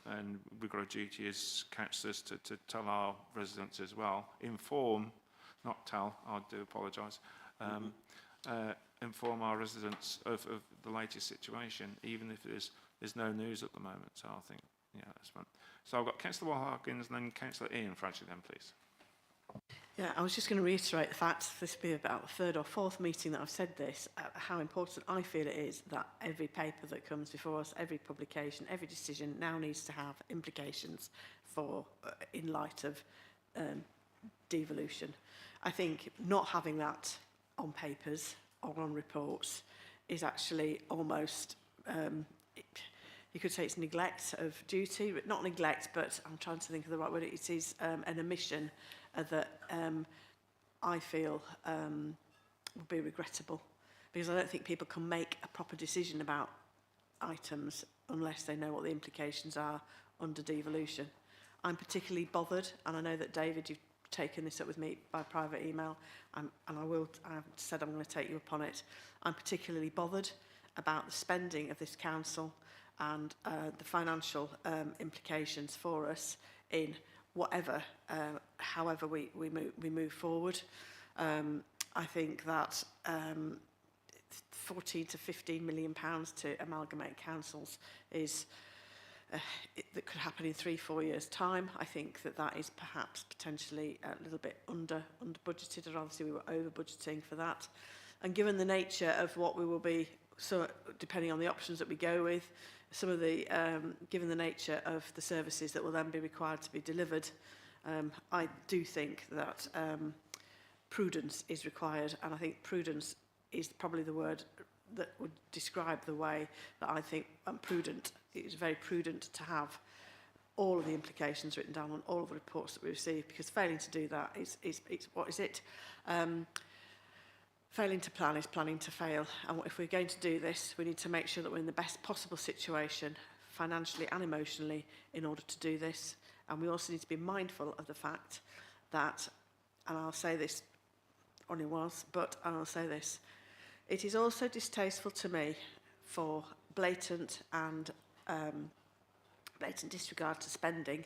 And we've got a duty as councillors to tell our residents as well, inform, not tell, I do apologise, inform our residents of the latest situation, even if there's no news at the moment. So I think, that's fine. So I've got Councillor Wally-Huggins and then Councillor Ian Fradley then, please. Yeah, I was just going to reiterate the fact, this will be about the third or fourth meeting that I've said this, how important I feel it is that every paper that comes before us, every publication, every decision now needs to have implications for, in light of devolution. I think not having that on papers or on reports is actually almost, You could say it's neglect of duty, but not neglect, but I'm trying to think of the right word. It is an omission that I feel would be regrettable, because I don't think people can make a proper decision about items unless they know what the implications are under devolution. I'm particularly bothered, and I know that David, you've taken this up with me by private email, and I've said I'm going to take you upon it. I'm particularly bothered about the spending of this council and the financial implications for us in whatever, however we move forward. I think that 14 to 15 million pounds to amalgamate councils is that could happen in 3-4 years' time. I think that is perhaps potentially a little bit under budgeted, and obviously we were over budgeting for that. And given the nature of what we will be, so depending on the options that we go with, some of the given the nature of the services that will then be required to be delivered, I do think that prudence is required, and I think prudence is probably the word that would describe the way that I think prudent. It's very prudent to have all of the implications written down on all of the reports that we receive, because failing to do that is what is it? Failing to plan is planning to fail. And if we're going to do this, we need to make sure that we're in the best possible situation, financially and emotionally, in order to do this. And we also need to be mindful of the fact that, and I'll say this only once, but I'll say this, it is also distasteful to me for blatant disregard to spending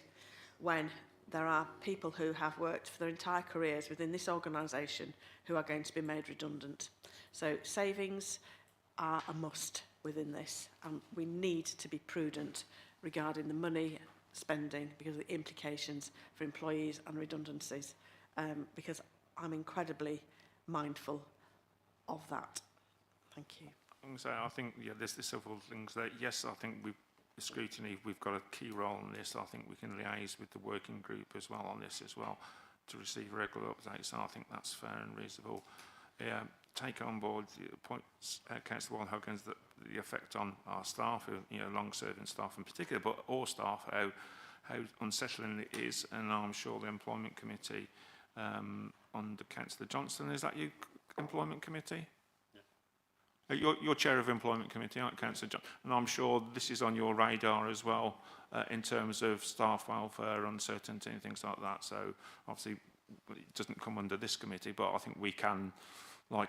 when there are people who have worked for their entire careers within this organisation who are going to be made redundant. So savings are a must within this, and we need to be prudent regarding the money spending because of the implications for employees and redundancies, because I'm incredibly mindful of that. Thank you. So I think there's several things there. Yes, I think the scrutiny, we've got a key role in this. I think we can liaise with the working group as well on this as well to receive regular updates, and I think that's fair and reasonable. Take on board the points, Councillor Warren-Huggins, that the effect on our staff, long-serving staff in particular, but all staff, how unsettling it is, and I'm sure the Employment Committee under Councillor Johnston, is that you, Employment Committee? You're chair of Employment Committee, aren't you, Councillor John? And I'm sure this is on your radar as well in terms of staff welfare, uncertainty and things like that. So obviously it doesn't come under this committee, but I think we can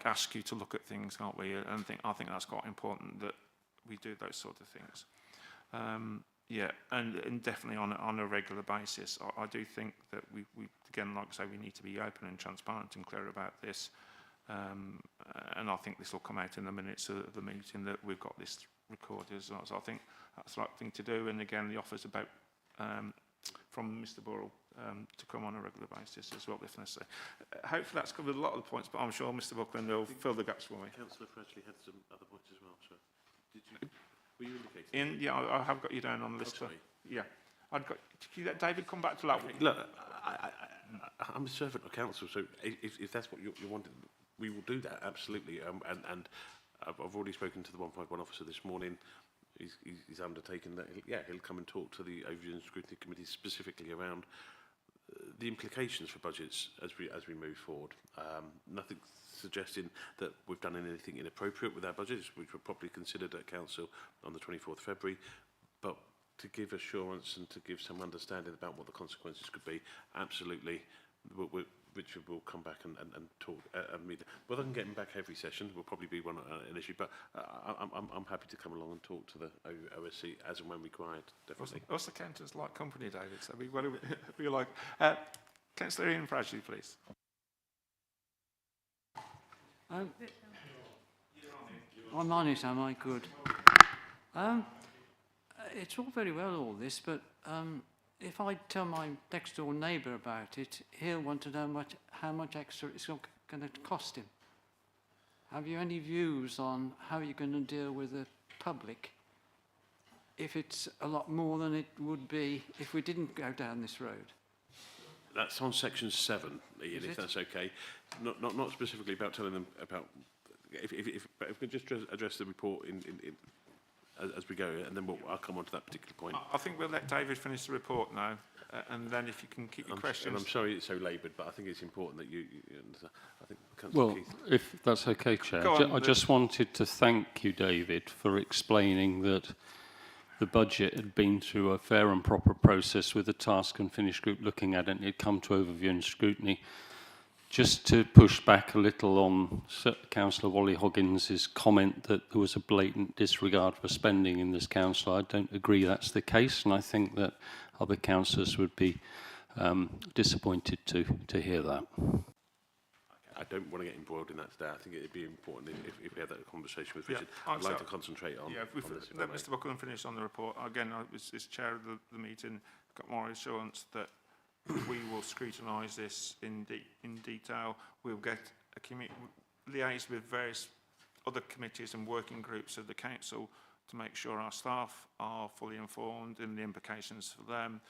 ask you to look at things, can't we? And I think that's quite important that we do those sort of things. And definitely on a regular basis. I do think that we again, like I say, we need to be open and transparent and clear about this. And I think this will come out in the minutes of the meeting that we've got this recorded as well. So I think that's the right thing to do. And again, the offer's about from Mr. Burrell to come on a regular basis as well, if necessary. Hopefully that's covered a lot of the points, but I'm sure Mr. Buckland will fill the gaps for me. Councillor Fredgley had some other points as well, so were you indicating? I have got you down on the list. Sorry. Yeah. Can you let David come back to that one? Look, I'm a servant of council, so if that's what you wanted, we will do that, absolutely. And I've already spoken to the 151 officer this morning. He's undertaken that. He'll come and talk to the Overview and Scrutiny Committee specifically around the implications for budgets as we move forward. Nothing suggesting that we've done anything inappropriate with our budgets, which were properly considered at Council on the 24th of February, but to give assurance and to give some understanding about what the consequences could be, absolutely. Richard will come back and talk. Whether I can get him back every session will probably be an issue, but I'm happy to come along and talk to the OSC as and when required, definitely. Us accountants like company, David, so we like... Councillor Ian Fradgley, please. I'm on it, am I? Good. It's all very well, all this, but if I tell my next-door neighbour about it, he'll want to know how much extra it's going to cost him. Have you any views on how you're going to deal with the public if it's a lot more than it would be if we didn't go down this road? That's on section 7, Ian, if that's okay. Not specifically about telling them about... If we could just address the report as we go, and then I'll come on to that particular point. I think we'll let David finish the report now, and then if you can keep your questions. And I'm sorry it's so laboured, but I think it's important that you I think Councillor Well, Keith. if that's okay, Chair. Go on, I just wanted to thank you, David, for explaining that the budget had been through a fair and proper process with the task and finish group looking at it, and it'd come to overview and scrutiny. Just to push back a little on Councillor Wally Hoggins's comment that there was a blatant disregard for spending in this council, I don't agree that's the case, and I think that other councillors would be disappointed to hear that. I don't want to get embroiled in that today. I think it'd be important if we had that conversation with Richard. Yeah, I'd like to concentrate on. Yeah, if we let Mr. Buckland finish on the report. Again, I was as chair of the meeting, got more assurance that we will scrutinise this in detail. We'll get a liaise with various other committees and working groups of the council to make sure our staff are fully informed in the implications for them.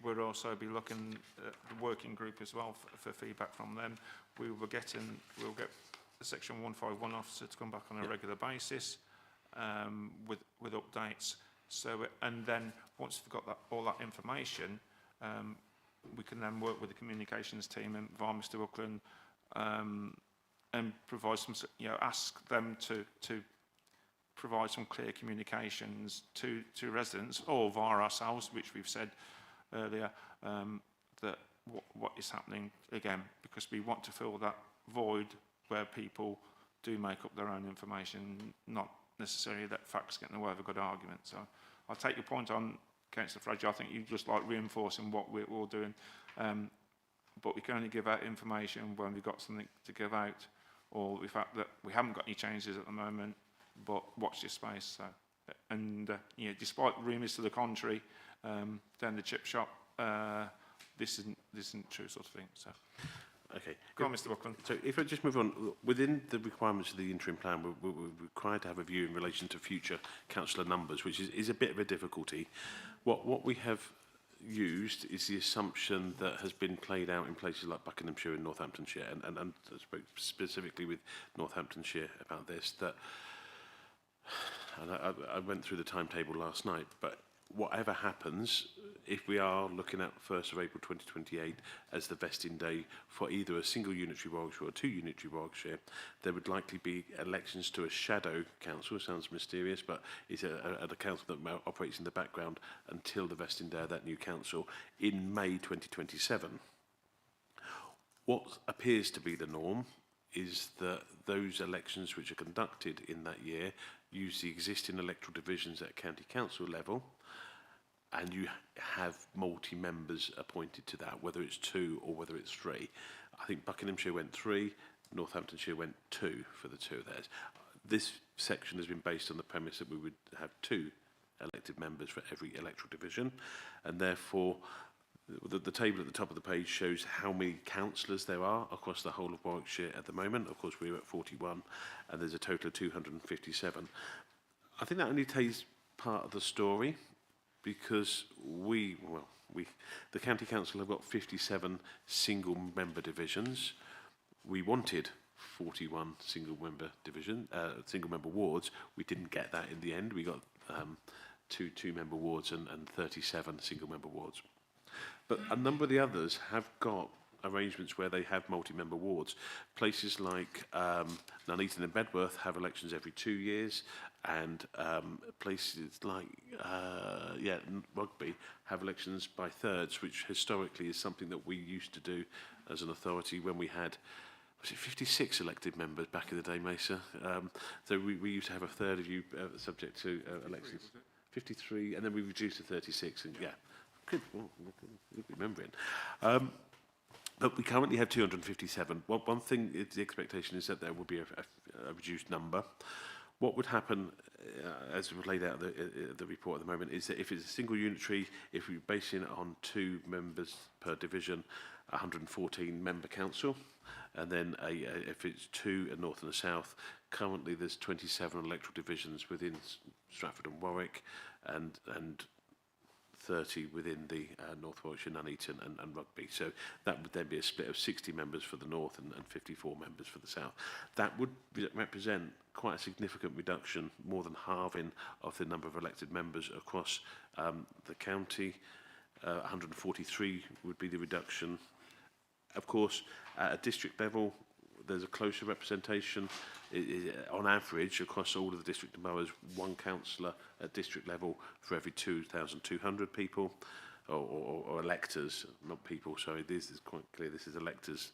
We'll also be looking at the working group as well for feedback from them. We'll get the Section 151 officer to come back on a regular basis with updates. So, and then once we've got all that information, we can then work with the communications team and via Mr. Buckland and provide some, ask them to provide some clear communications to residents or via ourselves, which we've said earlier, that what is happening again, because we want to fill that void where people do make up their own information, not necessarily let facts get in the way of a good argument. So I'll take your point on Councillor Fraser. I think you just like reinforcing what we're all doing, but we can only give out information when we've got something to give out, or the fact that we haven't got any changes at the moment, but watch this space. So, and despite rumours to the contrary, down the chip shop, this isn't true sort of thing. So, okay, go on, Mr. Buckland. So if I just move on, within the requirements of the interim plan, we're required to have a view in relation to future councillor numbers, which is a bit of a difficulty. What we have used is the assumption that has been played out in places like Buckinghamshire and Northamptonshire, and I spoke specifically with Northamptonshire about this, that, and I went through the timetable last night, but whatever happens, if we are looking at 1st of April 2028 as the vesting day for either a single unitary Warwickshire or two unitary Warwickshire, there would likely be elections to a shadow council. It sounds mysterious, but it's a council that operates in the background until the vesting day of that new council in May 2027. What appears to be the norm is that those elections which are conducted in that year use the existing electoral divisions at county council level, and you have multi-members appointed to that, whether it's 2 or whether it's 3. I think Buckinghamshire went 3, Northamptonshire went 2 for the 2 of theirs. This section has been based on the premise that we would have 2 elected members for every electoral division, and therefore the table at the top of the page shows how many councillors there are across the whole of Warwickshire at the moment. Of course, we're at 41, and there's a total of 257. I think that only tells part of the story, because the county council have got 57 single member divisions. We wanted 41 single member wards. We didn't get that in the end. We got two member wards and 37 single member wards. But a number of the others have got arrangements where they have multi-member wards. Places like Nuneaton and Bedworth have elections every 2 years, and places like Rugby have elections by thirds, which historically is something that we used to do as an authority when we had, was it 56 elected members back in the day, Mesa? So we used to have a third of you subject to elections. 53, and then we reduced to 36, and good remembering. But we currently have 257. One thing, the expectation is that there will be a reduced number. What would happen, as we've laid out the report at the moment, is that if it's a single unitary, if we base it on 2 members per division, 114 member council, and then if it's 2 a north and a south, currently there's 27 electoral divisions within Stratford and Warwick, and 30 within the North Warwickshire, Nuneaton and Rugby. So that would then be a split of 60 members for the North and 54 members for the South. That would represent quite a significant reduction, more than halving of the number of elected members across the county. 143 would be the reduction. Of course, at a district level, there's a closer representation. On average, across all of the district and boroughs, one councillor at district level for every 2,200 people, or electors, not people, sorry, this is quite clear, this is electors.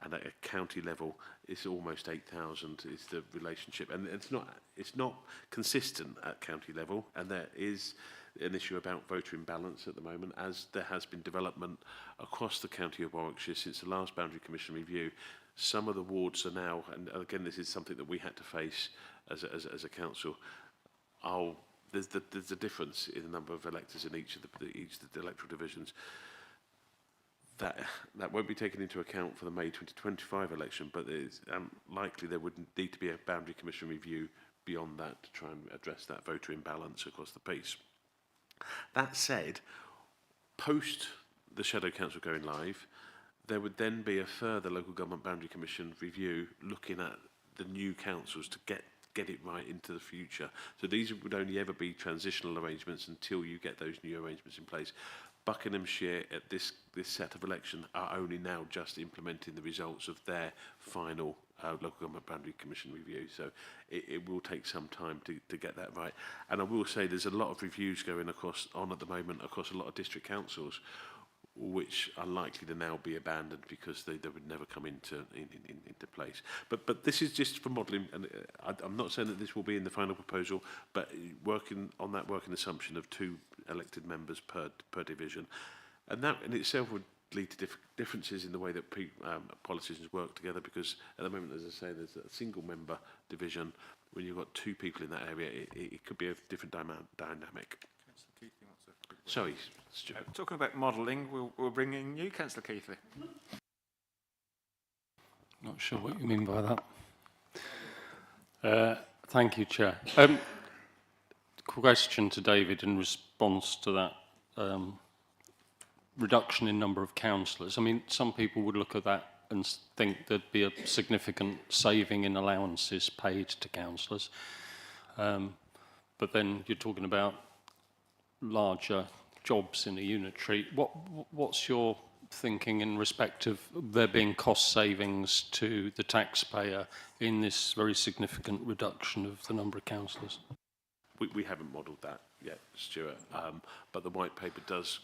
And at a county level, it's almost 8,000 is the relationship. And it's not consistent at county level, and there is an issue about voter imbalance at the moment, as there has been development across the county of Warwickshire since the last Boundary Commission review. Some of the wards are now, and again, this is something that we had to face as a council. There's a difference in the number of electors in each of the electoral divisions. That won't be taken into account for the May 2025 election, but it's likely there would need to be a Boundary Commission review beyond that to try and address that voter imbalance across the piece. That said, post the Shadow Council going live, there would then be a further Local Government Boundary Commission review looking at the new councils to get it right into the future. So these would only ever be transitional arrangements until you get those new arrangements in place. Buckinghamshire at this set of election are only now just implementing the results of their final Local Government Boundary Commission review. So it will take some time to get that right. And I will say there's a lot of reviews going on at the moment across a lot of district councils, which are likely to now be abandoned because they would never come into place. But this is just for modelling, and I'm not saying that this will be in the final proposal, but working on that working assumption of 2 elected members per division, and that in itself would lead to differences in the way that politicians work together, because at the moment, as I say, there's a single member division. When you've got 2 people in that area, it could be a different dynamic. Sorry, Stuart. Talking about modelling, we'll bring in you, Councillor Keithley. Not sure what you mean by that. Thank you, Chair. Question to David in response to that reduction in number of councillors. I mean, some people would look at that and think there'd be a significant saving in allowances paid to councillors. But then you're talking about larger jobs in a unitary. What's your thinking in respect of there being cost savings to the taxpayer in this very significant reduction of the number of councillors? We haven't modelled that yet, Stuart, but the white paper does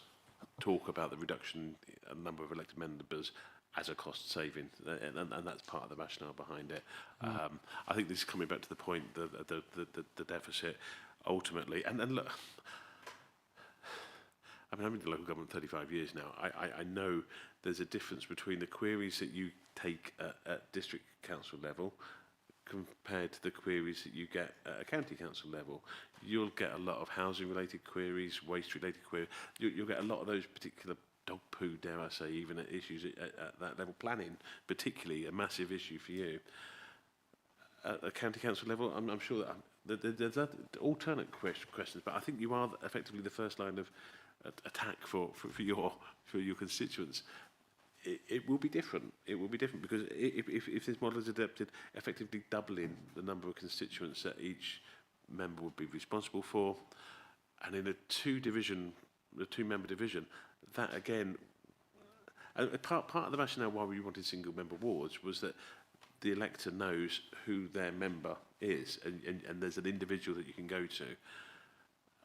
talk about the reduction in number of elected members as a cost saving, and that's part of the rationale behind it. I think this is coming back to the point, the deficit ultimately, and look, I mean, I'm in the local government 35 years now. I know there's a difference between the queries that you take at district council level compared to the queries that you get at a county council level. You'll get a lot of housing-related queries, waste-related queries. You'll get a lot of those particular dog poo, dare I say, even at issues at that level. Planning, particularly, a massive issue for you. At a county council level, I'm sure that there's alternate questions, but I think you are effectively the first line of attack for your constituents. It will be different. It will be different because if this model is adapted, effectively doubling the number of constituents that each member would be responsible for, and in a two-member division, that again, part of the rationale why we wanted single-member wards was that the elector knows who their member is, and there's an individual that you can go to.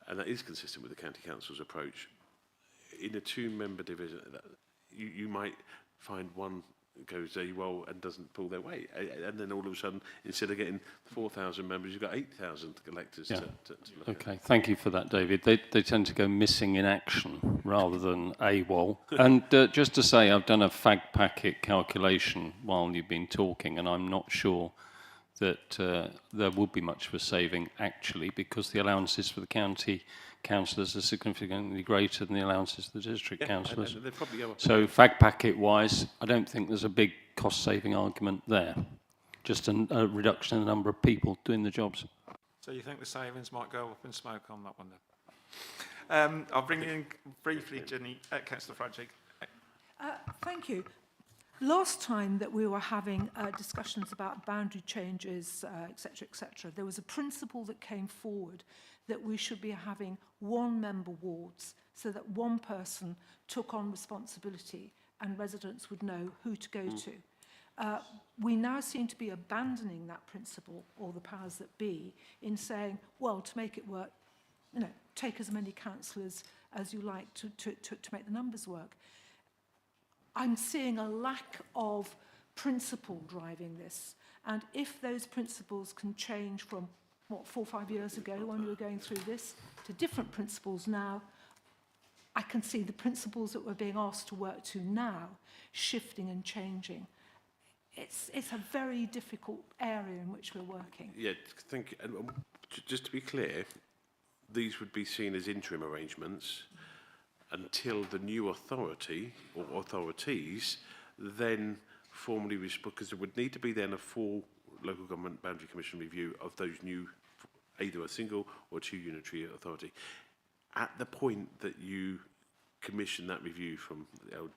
And that is consistent with the county council's approach. In a two-member division, you might find one goes very well and doesn't pull their weight, and then all of a sudden, instead of getting 4,000 members, you've got 8,000 electors to look at. Okay, thank you for that, David. They tend to go missing in action rather than AWOL. And just to say, I've done a fag packet calculation while you've been talking, and I'm not sure that there would be much of a saving actually, because the allowances for the county councillors are significantly greater than the allowances for the district councillors. So fag packet wise, I don't think there's a big cost saving argument there. Just a reduction in the number of people doing the jobs. So you think the savings might go up in smoke on that one I'll bring you in briefly, Jenny, Councillor Fradley. Thank you. Last time that we were having discussions about boundary changes, etc., there was a principle that came forward that we should be having one-member wards so that one person took on responsibility and residents would know who to go to. We now seem to be abandoning that principle, or the powers that be, in saying, well, to make it work, you know, take as many councillors as you like to make the numbers work. I'm seeing a lack of principle driving this. And if those principles can change from, what, 4 or 5 years ago when we were going through this, to different principles now, I can see the principles that we're being asked to work to now shifting and changing. It's a very difficult area in which we're working. Yeah, thank you. And just to be clear, these would be seen as interim arrangements until the new authority or authorities then formally, because there would need to be then a full local government boundary commission review of those new, either a single or 2 unitary authority. At the point that you commission that review from the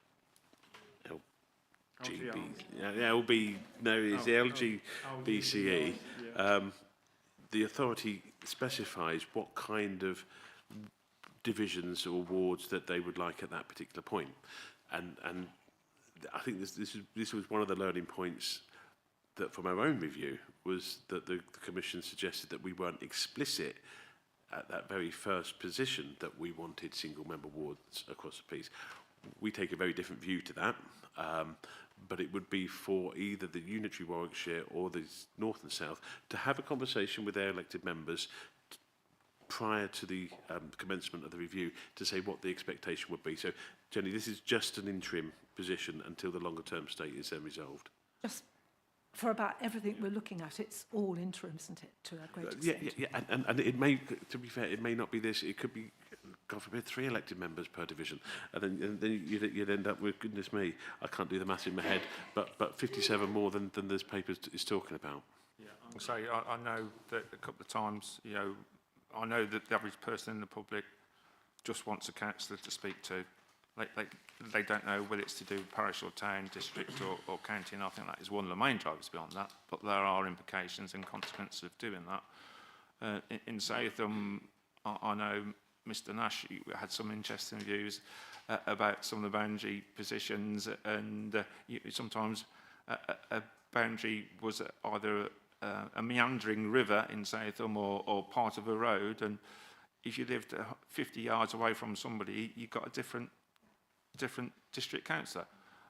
LGBCE, the authority specifies what kind of divisions or wards that they would like at that particular point. And I think this was one of the learning points that from our own review was that the Commission suggested that we weren't explicit at that very first position that we wanted single member wards across the piece. We take a very different view to that, but it would be for either the unitary Warwickshire or the North and South to have a conversation with their elected members prior to the commencement of the review to say what the expectation would be. So, Jenny, this is just an interim position until the longer term state is then resolved. Just for about everything we're looking at, it's all interim, isn't it, to a great extent? Yeah, and it may, to be fair, it may not be this. It could be, God forbid, 3 elected members per division, and then you'd end up with, goodness me, I can't do the maths in my head, but 57 more than this paper is talking about. Yeah, I'm sorry, I know that a couple of times, you know, I know that the average person in the public just wants a councillor to speak to. They don't know whether it's to do with parish or town, district or county, and I think that is one of the main drivers beyond that. But there are implications and consequences of doing that. In Southam, I know Mr Nash had some interesting views about some of the boundary positions, and sometimes a boundary was either a meandering river in Southam or part of a road, and if you lived 50 yards away from somebody, you got a different district councillor,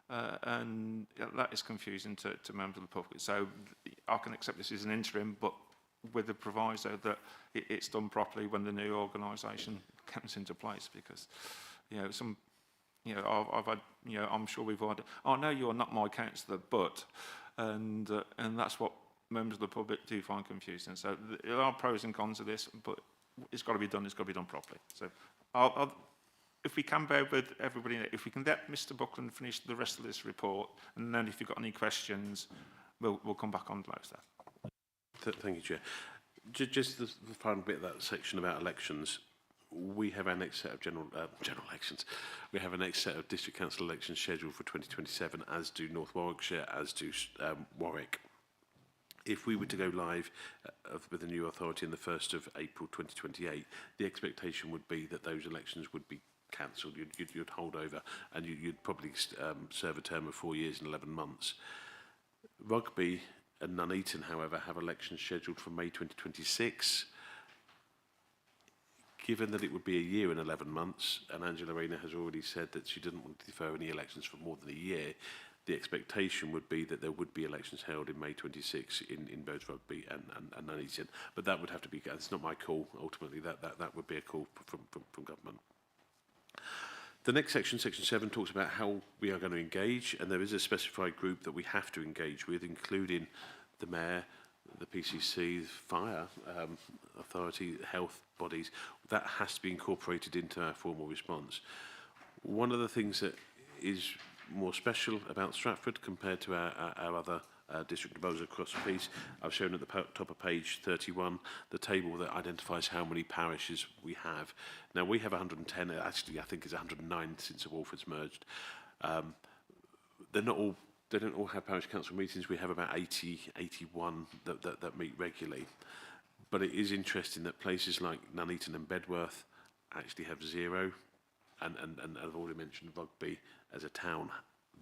and that is confusing to members of the public. So I can accept this as an interim, but with the proviso that it's done properly when the new organisation comes into place, because I've had, I'm sure we've had, oh no, you're not my councillor, but, and that's what members of the public do find confusing. So there are pros and cons of this, but it's got to be done. It's got to be done properly. So if we can bear with everybody, if we can let Mr Buckland finish the rest of this report, and then if you've got any questions, we'll come back on those there. Thank you, Chair. Just the final bit of that section about elections. We have our next set of general elections. We have a next set of district council elections scheduled for 2027, as do North Warwickshire, as do Warwick. If we were to go live with the new authority on the 1st of April 2028, the expectation would be that those elections would be cancelled. You'd hold over, and you'd probably serve a term of 4 years and 11 months. Rugby and Nuneaton, however, have elections scheduled for May 2026. Given that it would be a year and 11 months, and Angela Rayner has already said that she didn't want to defer any elections for more than a year, the expectation would be that there would be elections held in May 26 in both Rugby and Nuneaton. But that would have to be, it's not my call, ultimately, that would be a call from government. The next section, section 7, talks about how we are going to engage, and there is a specified group that we have to engage with, including the Mayor, the PCC, the Fire Authority, health bodies. That has to be incorporated into our formal response. One of the things that is more special about Stratford compared to our other district boroughs across the piece. I've shown at the top of page 31 the table that identifies how many parishes we have. Now, we have 110, actually I think it's 109 since the Walfords merged. They don't all have parish council meetings. We have about 81 that meet regularly. But it is interesting that places like Nuneaton and Bedworth actually have 0. And I've already mentioned Rugby as a town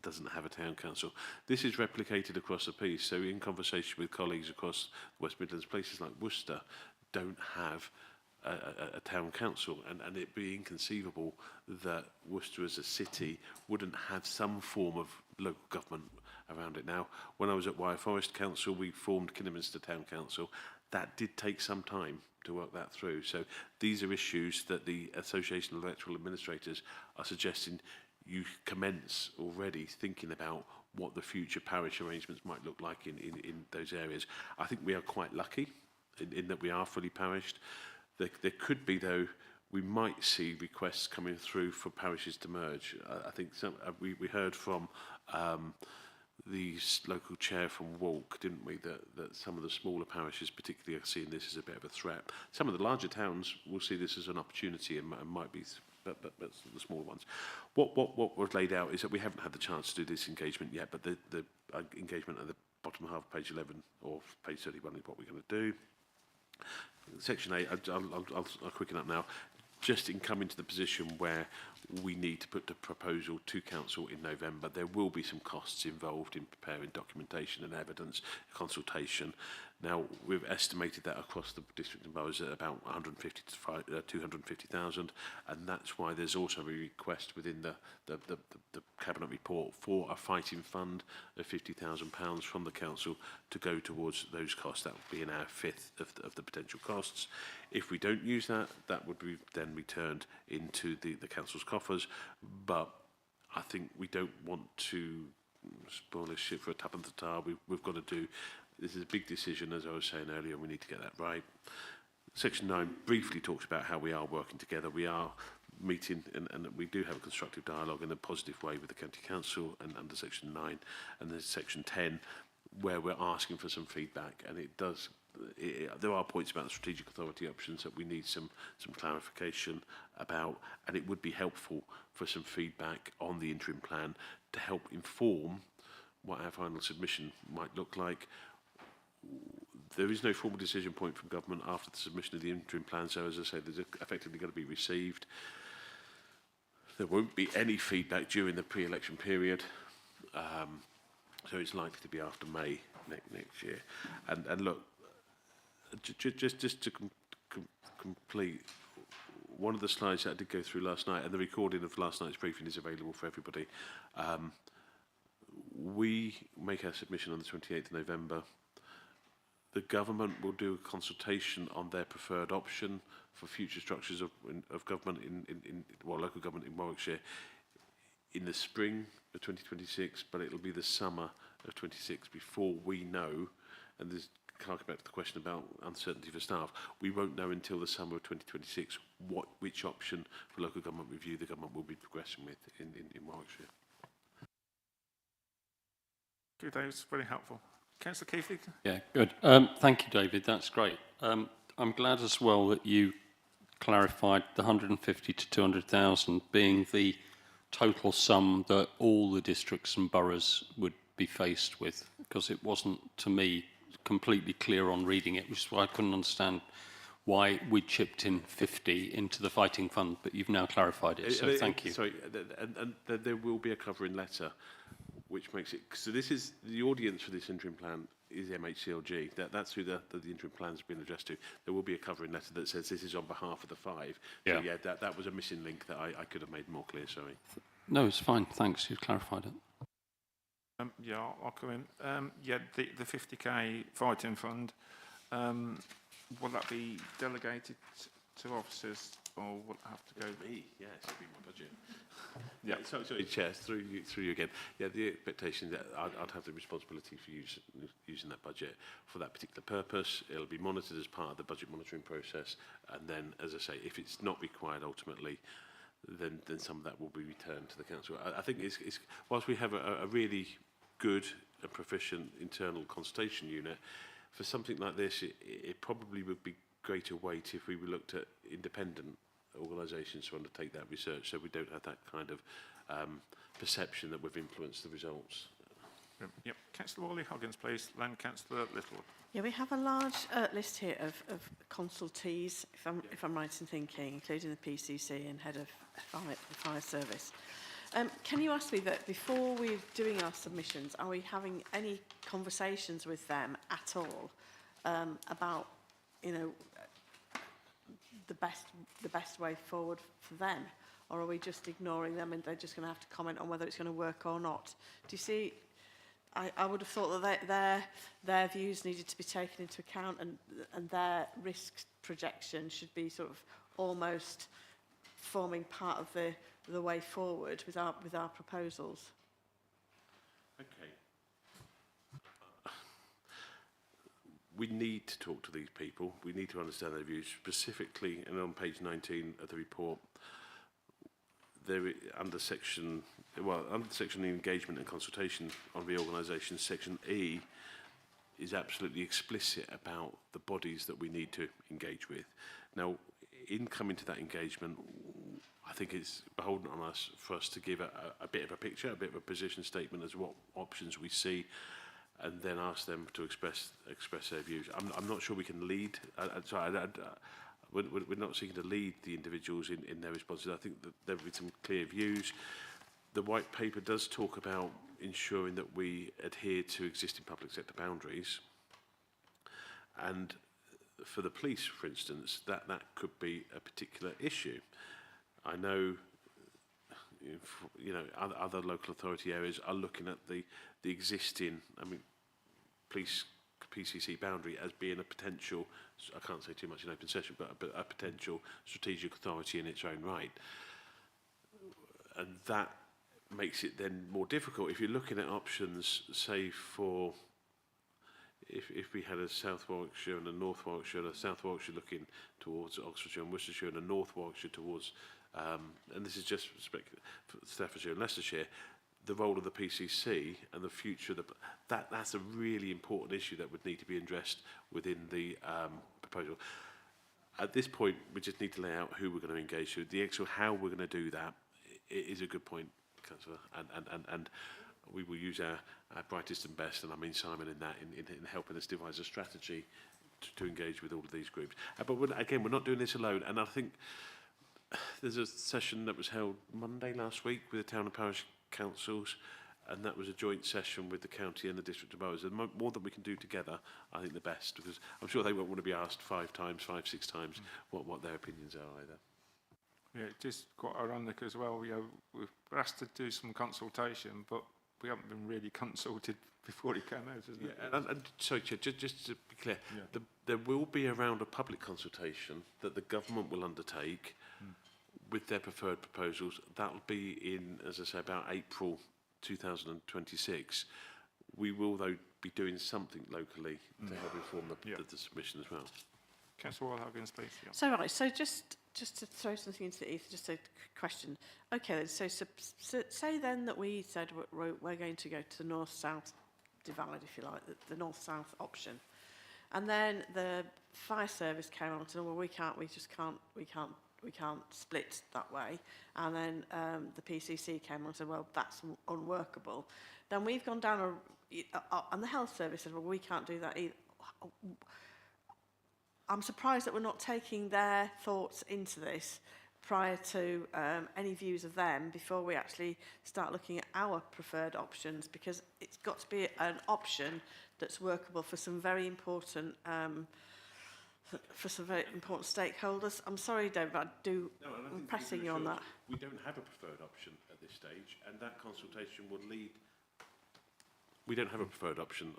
doesn't have a town council. This is replicated across the piece. So in conversation with colleagues across the West Midlands, places like Worcester don't have a town council, and it'd be inconceivable that Worcester as a city wouldn't have some form of local government around it. Now, when I was at Wyre Forest Council, we formed Kidderminster Town Council. That did take some time to work that through. So these are issues that the Association of Electoral Administrators are suggesting you commence already thinking about what the future parish arrangements might look like in those areas. I think we are quite lucky in that we are fully parished. There could be, though, we might see requests coming through for parishes to merge. I think we heard from the local chair from Walk, didn't we, that some of the smaller parishes particularly are seeing this as a bit of a threat. Some of the larger towns will see this as an opportunity and might be, but the smaller ones. What was laid out is that we haven't had the chance to do this engagement yet, but the engagement at the bottom half of page 11 or page 31 is what we're going to do. Section 8, I'll quicken up now. Just in coming to the position where we need to put the proposal to council in November, there will be some costs involved in preparing documentation and evidence, consultation. Now, we've estimated that across the district and boroughs at about 150 to 250,000, and that's why there's also a request within the cabinet report for a fighting fund of £50,000 from the council to go towards those costs. That would be in our fifth of the potential costs. If we don't use that, that would be then returned into the council's coffers. But I think we don't want to spoil this shit for a tap on the tar. We've got to do. This is a big decision, as I was saying earlier, and we need to get that right. Section 9 briefly talks about how we are working together. We are meeting, and we do have a constructive dialogue in a positive way with the County Council and under Section 9. And there's Section 10, where we're asking for some feedback, and there are points about the strategic authority options that we need some clarification about, and it would be helpful for some feedback on the interim plan to help inform what our final submission might look like. There is no formal decision point from government after the submission of the interim plan, so as I say, there's effectively going to be received. There won't be any feedback during the pre-election period, so it's likely to be after May next year. And look, just to complete, one of the slides that I did go through last night, and the recording of last night's briefing is available for everybody. We make our submission on the 28th of November. The government will do a consultation on their preferred option for future structures of government local government in Warwickshire in the spring of 2026, but it'll be the summer of 26 before we know, and this hark back to the question about uncertainty for staff, we won't know until the summer of 2026 which option for local government review the government will be progressing with in Warwickshire. Good, that was very helpful. Councillor Keithley? Yeah, good. Thank you, David. That's great. I'm glad as well that you clarified the 150 to 200,000 being the total sum that all the districts and boroughs would be faced with, because it wasn't, to me, completely clear on reading it, which is why I couldn't understand why we chipped in 50 into the fighting fund, but you've now clarified it, so thank you. Sorry, and there will be a covering letter, which makes it, so this is, the audience for this interim plan is MHCLG, that's who the interim plan's been addressed to. There will be a covering letter that says this is on behalf of the 5. So yeah, that was a missing link that I could have made more clear, sorry. No, it's fine, thanks, you've clarified it. Yeah, I'll come in. Yeah, the 50k fighting fund, will that be delegated to officers, or will it have to go? Me, yes, it'll be my budget. Yeah, sorry, Chair, through you again. Yeah, the expectation that I'd have the responsibility for using that budget for that particular purpose. It'll be monitored as part of the budget monitoring process, and then, as I say, if it's not required ultimately, then some of that will be returned to the council. I think it's whilst we have a really good and proficient internal consultation unit. For something like this, it probably would be greater weight if we looked at independent organisations to undertake that research, so we don't have that kind of perception that we've influenced the results. Yep. Councillor Worley Hoggins, please. Then Councillor Little. Yeah, we have a large list here of consultees, if I'm right in thinking, including the PCC and head of the fire service. Can you ask me that before we're doing our submissions, are we having any conversations with them at all about, you know, the best way forward for them, or are we just ignoring them and they're just going to have to comment on whether it's going to work or not? Do you see? I would have thought that their views needed to be taken into account, and their risk projection should be sort of almost forming part of the way forward with our proposals. Okay. We need to talk to these people. We need to understand their views. Specifically, and on page 19 of the report, under section engagement and consultation on reorganisation, section E is absolutely explicit about the bodies that we need to engage with. Now, in coming to that engagement, I think it's beholden on us for us to give a bit of a picture, a bit of a position statement as to what options we see, and then ask them to express their views. I'm not sure we can lead. We're not seeking to lead the individuals in their responses. I think that there will be some clear views. The white paper does talk about ensuring that we adhere to existing public sector boundaries. And for the police, for instance, that could be a particular issue. I know, other local authority areas are looking at the existing, police PCC boundary as being a potential, I can't say too much in open session, but a potential strategic authority in its own right. And that makes it then more difficult if you're looking at options, say for, if we had a South Warwickshire and a North Warwickshire, and a South Warwickshire looking towards Oxfordshire and Worcestershire, and a North Warwickshire towards, and this is just for Staffordshire and Leicestershire, the role of the PCC and the future, that's a really important issue that would need to be addressed within the proposal. At this point, we just need to lay out who we're going to engage with. The actual how we're going to do that is a good point, Councillor, and we will use our brightest and best, and I mean Simon in that, in helping us devise a strategy to engage with all of these groups. But again, we're not doing this alone, and I think there's a session that was held Monday last week with the town and parish councils, and that was a joint session with the county and the district of boroughs. And more that we can do together, I think the best, because I'm sure they won't want to be asked 5 times, 5, 6 times what their opinions are either. Yeah, just quite ironic as well. We're asked to do some consultation, but we haven't been really consulted before he came out, isn't it? And sorry, Chair, just to be clear, there will be a round of public consultation that the government will undertake with their preferred proposals. That'll be in, as I say, about April 2026. We will, though, be doing something locally to help inform the submission as well. Councillor Wall-Huggins, please. Yeah. So, right, so just to throw something into the ether, just a question. Okay, then, so say then that we said we're going to go to the north-south divide, if you like, the north-south option. And then the fire service came on and said, well, we can't split that way. And then the PCC came on and said, well, that's unworkable. Then we've gone down, and the health service said, well, we can't do that either. I'm surprised that we're not taking their thoughts into this prior to any views of them before we actually start looking at our preferred options, because it's got to be an option that's workable for some very important stakeholders. I'm sorry, David, but I'm pressing you on that. We don't have a preferred option at this stage, and that consultation will lead. We don't have a preferred option,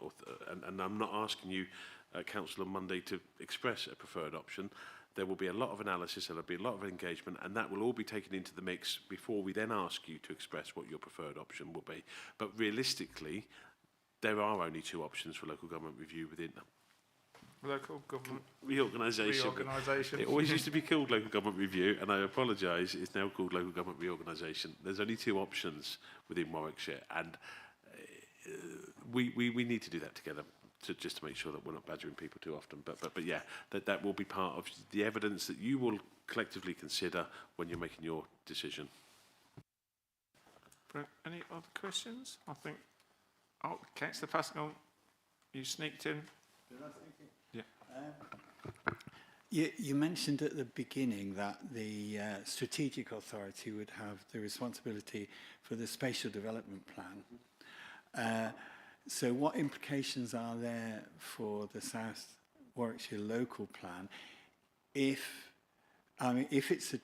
and I'm not asking you, Council, on Monday to express a preferred option. There will be a lot of analysis, there will be a lot of engagement, and that will all be taken into the mix before we then ask you to express what your preferred option will be. But realistically, there are only 2 options for local government review within Local government reorganisation. It always used to be called local government review, and I apologise, it's now called local government reorganisation. There's only 2 options within Warwickshire, and we need to do that together just to make sure that we're not badgering people too often. But yeah, that will be part of the evidence that you will collectively consider when you're making your decision. Any other questions? I think. Oh, Councillor Pascal, you sneaked in. Did I sneak in? Yeah. You mentioned at the beginning that the strategic authority would have the responsibility for the spatial development plan. So what implications are there for the South Warwickshire local plan if it's a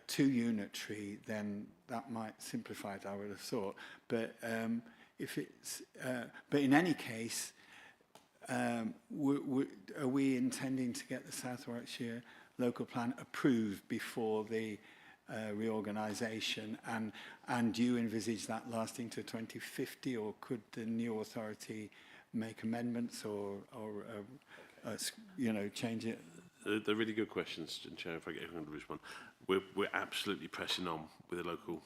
two-unit tree, then that might simplify it, I would have thought. But but in any case, are we intending to get the South Warwickshire local plan approved before the reorganisation, and do you envisage that lasting to 2050, or could the new authority make amendments or change it? They're really good questions, Chair. If I get everyone to respond, we're absolutely pressing on with the local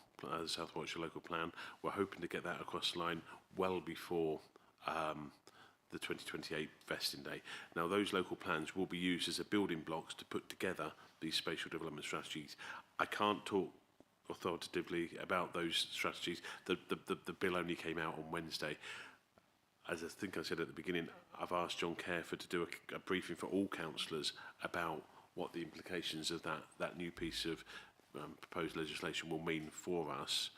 South Warwickshire local plan. We're hoping to get that across the line well before the 2028 vesting day. Now, those local plans will be used as a building blocks to put together these spatial development strategies. I can't talk authoritatively about those strategies. The bill only came out on Wednesday. As I think I said at the beginning, I've asked John Careford to do a briefing for all councillors about what the implications of that new piece of proposed legislation will mean for us.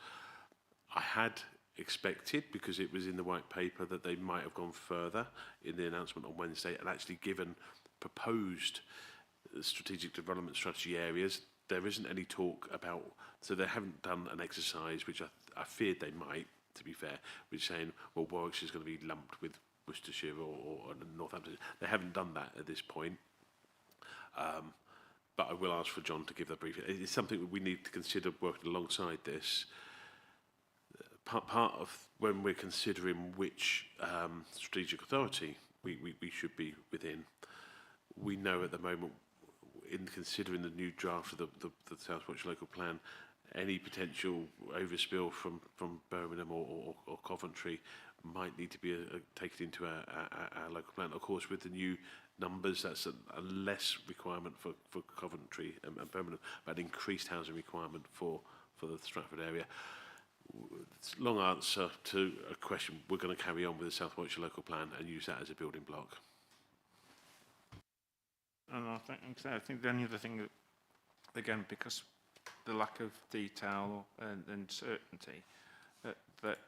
I had expected, because it was in the white paper, that they might have gone further in the announcement on Wednesday and actually given proposed strategic development strategy areas. There isn't any talk about, so they haven't done an exercise, which I feared they might, to be fair, which saying, well, Warwickshire is going to be lumped with Worcestershire or Northampton. They haven't done that at this point. But I will ask for John to give that briefing. It's something that we need to consider working alongside this. Part of when we're considering which strategic authority we should be within, we know at the moment, in considering the new draft of the South Warwickshire local plan, any potential overspill from Birmingham or Coventry might need to be taken into our local plan. Of course, with the new numbers, that's a less requirement for Coventry and Birmingham, but an increased housing requirement for the Stratford area. It's a long answer to a question. We're going to carry on with the South Warwickshire local plan and use that as a building block. And I think the only other thing, that, again, because the lack of detail and certainty, that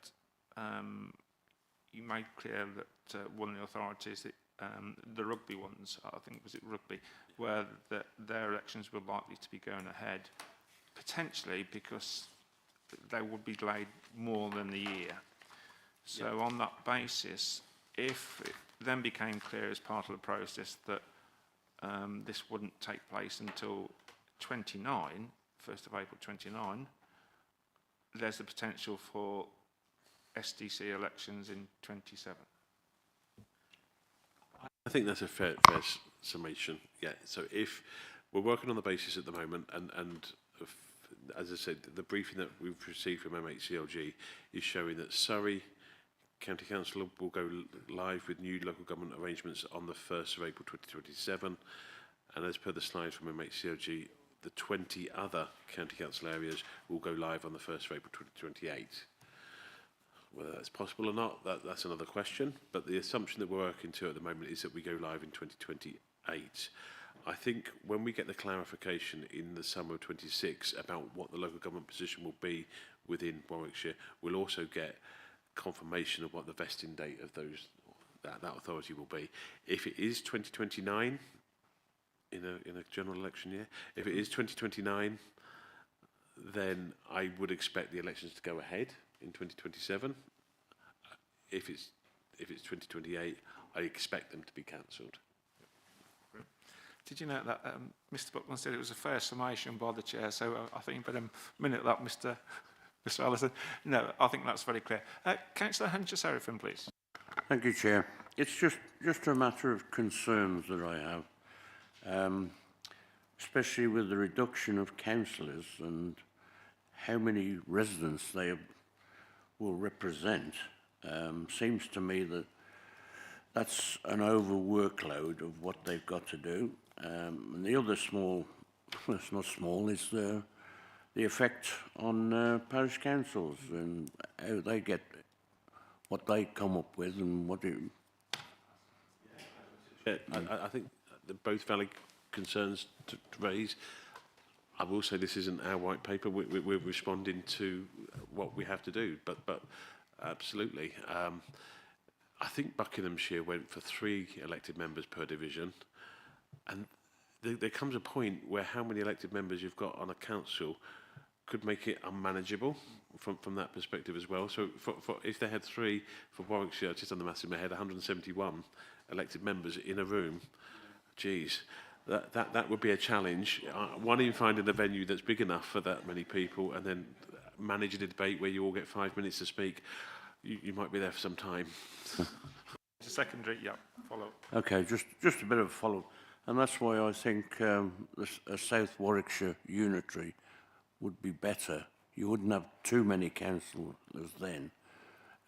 you made clear that one of the authorities, the rugby ones, I think, was it rugby, where their elections were likely to be going ahead, potentially because they would be delayed more than a year. So on that basis, if it then became clear as part of the process that this wouldn't take place until 1st of April 29, there's the potential for SDC elections in 27. I think that's a fair summation. Yeah. So if we're working on the basis at the moment, and as I said, the briefing that we've received from MHCLG is showing that Surrey County Council will go live with new local government arrangements on the 1st of April 2027, and as per the slide from MHCLG, the 20 other county council areas will go live on the 1st of April 2028. Whether that's possible or not, that's another question, but the assumption that we're working to at the moment is that we go live in 2028. I think when we get the clarification in the summer of 26 about what the local government position will be within Warwickshire, we'll also get confirmation of what the vesting date of that authority will be. If it is 2029 in a general election year, if it is 2029, then I would expect the elections to go ahead in 2027. If it's 2028, I expect them to be cancelled. Did you know that Mr. Buckland said it was a fair summation by the chair? So I think you better minute that, Mr. Allison. No, I think that's very clear. Councillor Hunter-Serafin, please. Thank you, Chair. It's just a matter of concerns that I have, especially with the reduction of councillors and how many residents they will represent, seems to me that that's an over workload of what they've got to do. And the other small, well, it's not small, is the effect on parish councils and how they get what they come up with and what it... I think they're both valid concerns to raise. I will say this isn't our white paper. We're responding to what we have to do, but absolutely. I think Buckinghamshire went for 3 elected members per division, and there comes a point where how many elected members you've got on a council could make it unmanageable from that perspective as well. So if they had 3 for Warwickshire, just on the maths in my head, 171 elected members in a room, geez, that would be a challenge. One, in finding a venue that's big enough for that many people, and then managing a debate where you all get 5 minutes to speak. You might be there for some time. Secondary, yeah, follow. Okay, just a bit of follow-up. And that's why I think a South Warwickshire unitary would be better. You wouldn't have too many councillors then.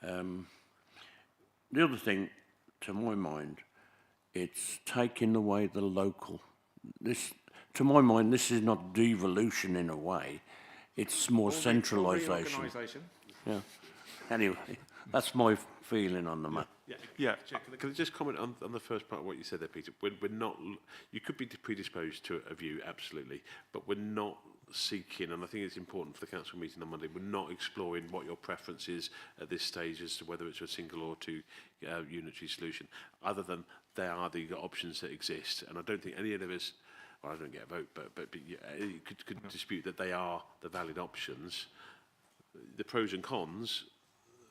The other thing, to my mind, it's taking away the local. This, to my mind, this is not devolution in a way. It's more centralisation. Yeah. Anyway, that's my feeling on the matter. Yeah. Can I just comment on the first part of what you said there, Peter? We're not. You could be predisposed to a view, absolutely, but we're not seeking, and I think it's important for the council meeting on Monday, we're not exploring what your preference is at this stage as to whether it's a single or 2 unitary solution, other than there are the options that exist. And I don't think any of us, well, I don't get a vote, but yeah, you could dispute that they are the valid options. The pros and cons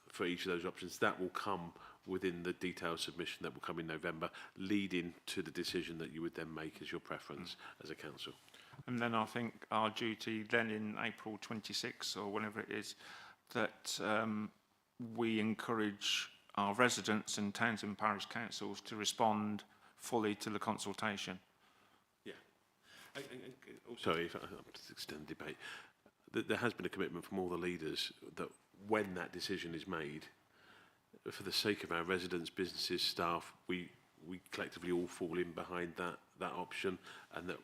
for each of those options, that will come within the detailed submission that will come in November, leading to the decision that you would then make as your preference as a council. And then I think our duty then in April 26 or whenever it is, that we encourage our residents and towns and parish councils to respond fully to the consultation. Yeah. Sorry, if I extend the debate. There has been a commitment from all the leaders that when that decision is made, for the sake of our residents, businesses, staff, we collectively all fall in behind that option, and that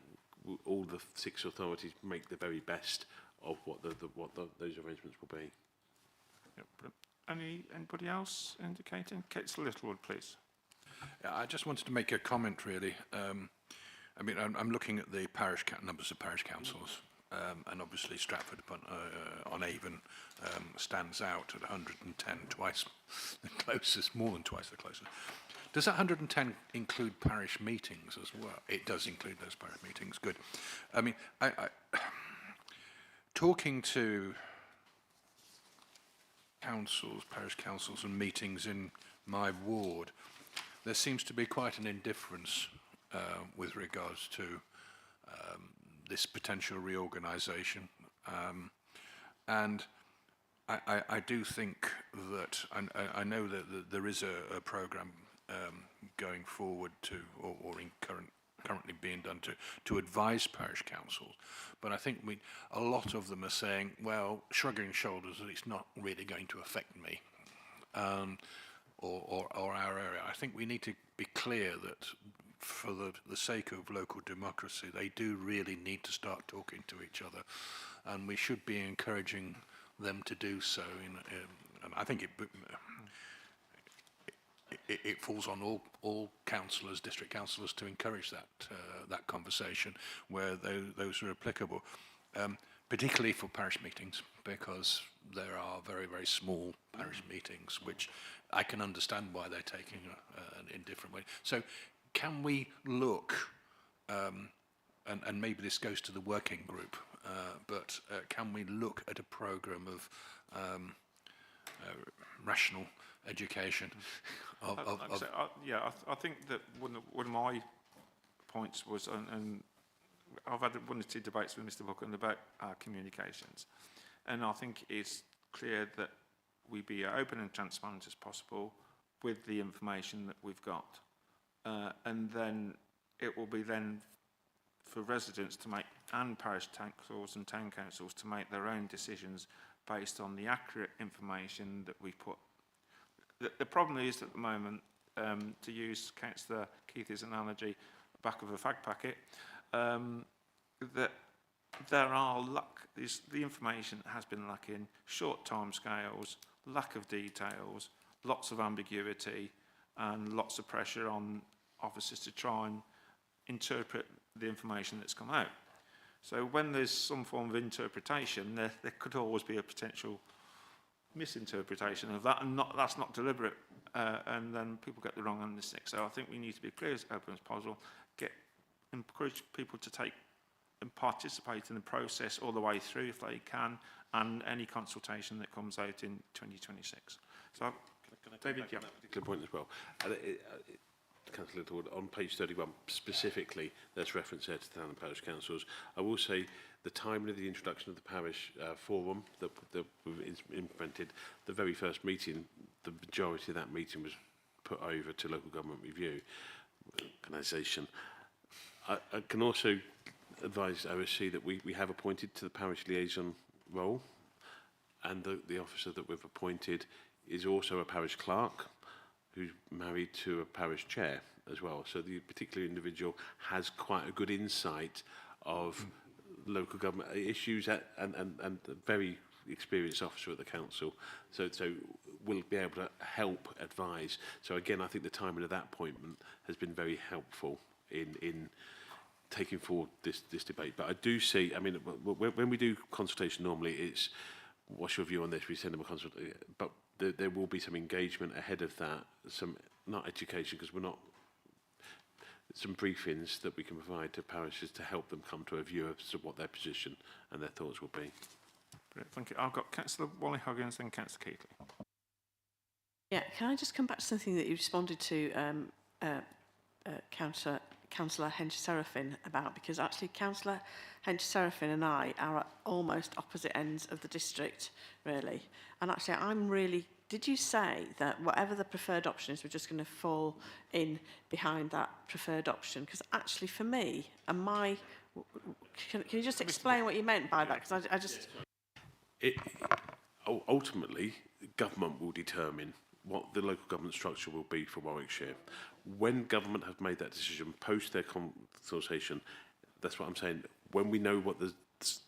all the 6 authorities make the very best of what those arrangements will be. Yep. Anybody else indicating? Kate Littlewood, please. Yeah, I just wanted to make a comment, really. I mean, I'm looking at the numbers of parish councils, and obviously Stratford-on-Avon stands out at 110, twice the closest, more than twice the closest. Does that 110 include parish meetings as well? It does include those parish meetings. Good. I mean, I talking to councils, parish councils and meetings in my ward, there seems to be quite an indifference with regards to this potential reorganisation. And I do think that, I know that there is a programme going forward to, or currently being done to advise parish councils. But I think a lot of them are saying, well, shrugging shoulders, that it's not really going to affect me or our area. I think we need to be clear that for the sake of local democracy, they do really need to start talking to each other, and we should be encouraging them to do so. And I think it falls on all councillors, district councillors, to encourage that conversation where those are applicable, particularly for parish meetings, because there are very, very small parish meetings, which I can understand why they're taking in different ways. So can we look, and maybe this goes to the working group, but can we look at a programme of rational education? I think that one of my points was, and I've had 1 or 2 debates with Mr. Buchan about our communications, and I think it's clear that we be open and transparent as possible with the information that we've got, and then it will be then for residents to make, and parish councils and town councils to make their own decisions based on the accurate information that we put. The problem is at the moment, to use Councillor Keith's analogy, back of a fag packet, that there are the information has been lacking, short time scales, lack of details, lots of ambiguity, and lots of pressure on officers to try and interpret the information that's come out. So when there's some form of interpretation, there could always be a potential misinterpretation of that, and that's not deliberate, and then people get the wrong end of the stick. So I think we need to be clear as open as possible, encourage people to take and participate in the process all the way through if they can, and any consultation that comes out in 2026. So, David, yeah. That particular point as well. Councillor Littlewood, on page 31 specifically, there's reference there to town and parish councils. I will say the timing of the introduction of the parish forum that we've implemented, the very first meeting, the majority of that meeting was put over to local government review organisation. I can also advise OSC that we have appointed to the parish liaison role, and the officer that we've appointed is also a parish clerk who's married to a parish chair as well. So the particular individual has quite a good insight of local government issues and a very experienced officer at the council. So we'll be able to help advise. So again, I think the timing of that appointment has been very helpful in taking forward this debate. But I do see, I mean, when we do consultation normally, it's what's your view on this? We send them a consultation, but there will be some engagement ahead of that, some, not education, because we're not, some briefings that we can provide to parishes to help them come to a view as to what their position and their thoughts will be. Great, thank you. I've got Councillor Wally Huggins and Councillor Keighley. Yeah, can I just come back to something that you responded to, Councillor Hench-Seraphin about, because actually Councillor Hench-Seraphin and I are at almost opposite ends of the district, really. And actually, I'm really... Did you say that whatever the preferred option is, we're just going to fall in behind that preferred option? Because actually, for me, and my... Can you just explain what you meant by that? Because I just... Ultimately, government will determine what the local government structure will be for Warwickshire. When government have made that decision, post their consultation, that's what I'm saying, when we know what the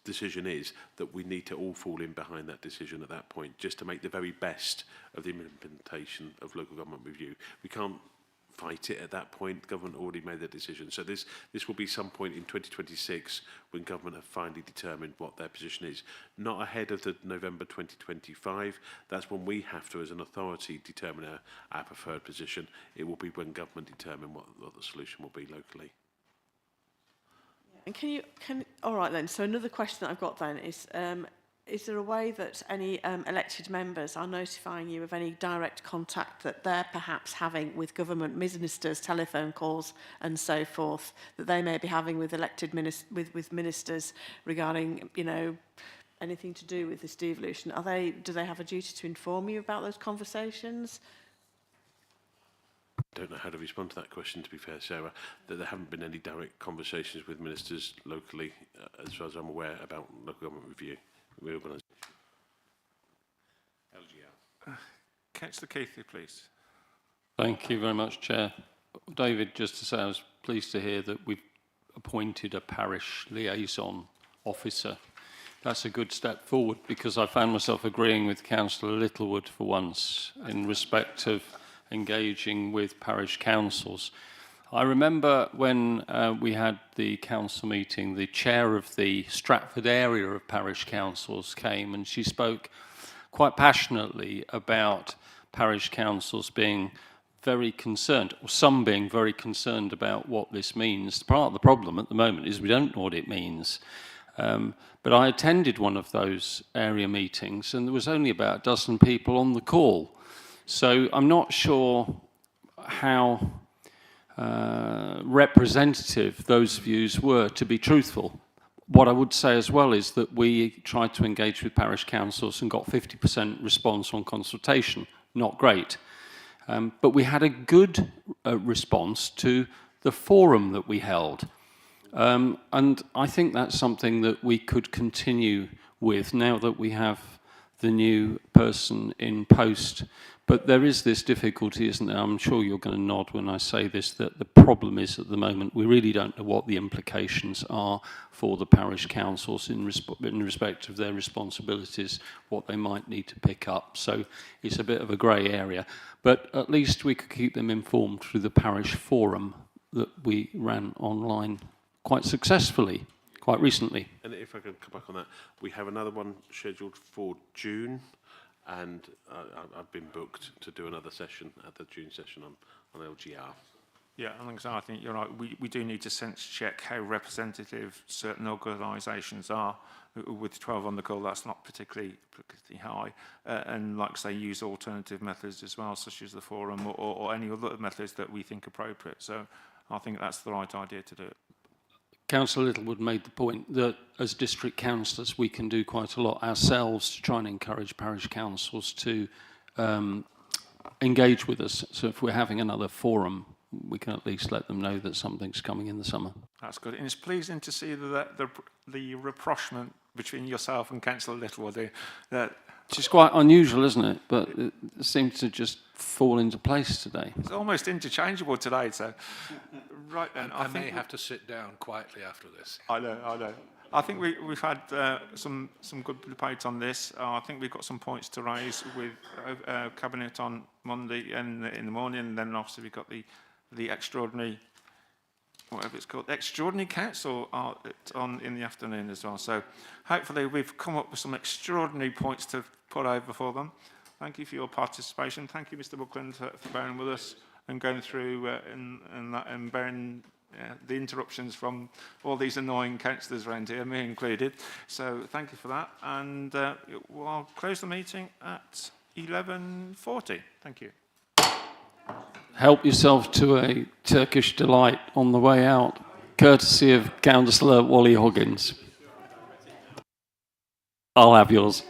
decision is, that we need to all fall in behind that decision at that point, just to make the very best of the implementation of local government review. We can't fight it at that point. Government already made their decision. So this will be some point in 2026 when government have finally determined what their position is. Not ahead of the November 2025. That's when we have to, as an authority, determine our preferred position. It will be when government determine what the solution will be locally. And all right then, so another question that I've got then is there a way that any elected members are notifying you of any direct contact that they're perhaps having with government ministers, telephone calls and so forth, that they may be having with elected with ministers regarding, you know, anything to do with this devolution? Do they have a duty to inform you about those conversations? I don't know how to respond to that question, to be fair, Sarah. That there haven't been any direct conversations with ministers locally, as far as I'm aware, about local government review. Councillor Keighley, please. Thank you very much, Chair. David, just to say I was pleased to hear that we've appointed a parish liaison officer. That's a good step forward, because I found myself agreeing with Councillor Littlewood for once in respect of engaging with parish councils. I remember when we had the council meeting, the chair of the Stratford area of parish councils came, and she spoke quite passionately about parish councils being very concerned, or some being very concerned about what this means. Part of the problem at the moment is we don't know what it means. But I attended one of those area meetings, and there was only about a dozen people on the call. So I'm not sure how representative those views were, to be truthful. What I would say as well is that we tried to engage with parish councils and got 50% response on consultation. Not great. But we had a good response to the forum that we held. And I think that's something that we could continue with now that we have the new person in post. But there is this difficulty, isn't there? I'm sure you're going to nod when I say this, that the problem is at the moment we really don't know what the implications are for the parish councils in respect of their responsibilities, what they might need to pick up. So it's a bit of a grey area. But at least we could keep them informed through the parish forum that we ran online quite successfully, quite recently. And if I can come back on that, we have another one scheduled for June, and I've been booked to do another session at the June session on LGR. Yeah, I think you're right. We do need to sense check how representative certain organisations are. With 12 on the call, that's not particularly high. And like I say, use alternative methods as well, such as the forum or any other methods that we think appropriate. So I think that's the right idea to do it. Councillor Littlewood made the point that as district councillors we can do quite a lot ourselves to try and encourage parish councils to engage with us. So if we're having another forum, we can at least let them know that something's coming in the summer. That's good. And it's pleasing to see the rapprochement between yourself and Councillor Littlewood. Which is quite unusual, isn't it? But it seems to just fall into place today. It's almost interchangeable today, so... Right then, I may have to sit down quietly after this. I know. I think we've had some good debate on this. I think we've got some points to raise with Cabinet on Monday in the morning, and then obviously we've got the extraordinary, whatever it's called, extraordinary council on in the afternoon as well. So hopefully we've come up with some extraordinary points to put over for them. Thank you for your participation. Thank you, Mr. Buckland, for bearing with us and going through and bearing the interruptions from all these annoying councillors around here, me included. So thank you for that. And I'll close the meeting at 11:40. Thank you. Help yourself to a Turkish delight on the way out, courtesy of Councillor Wally Hoggins. I'll have yours.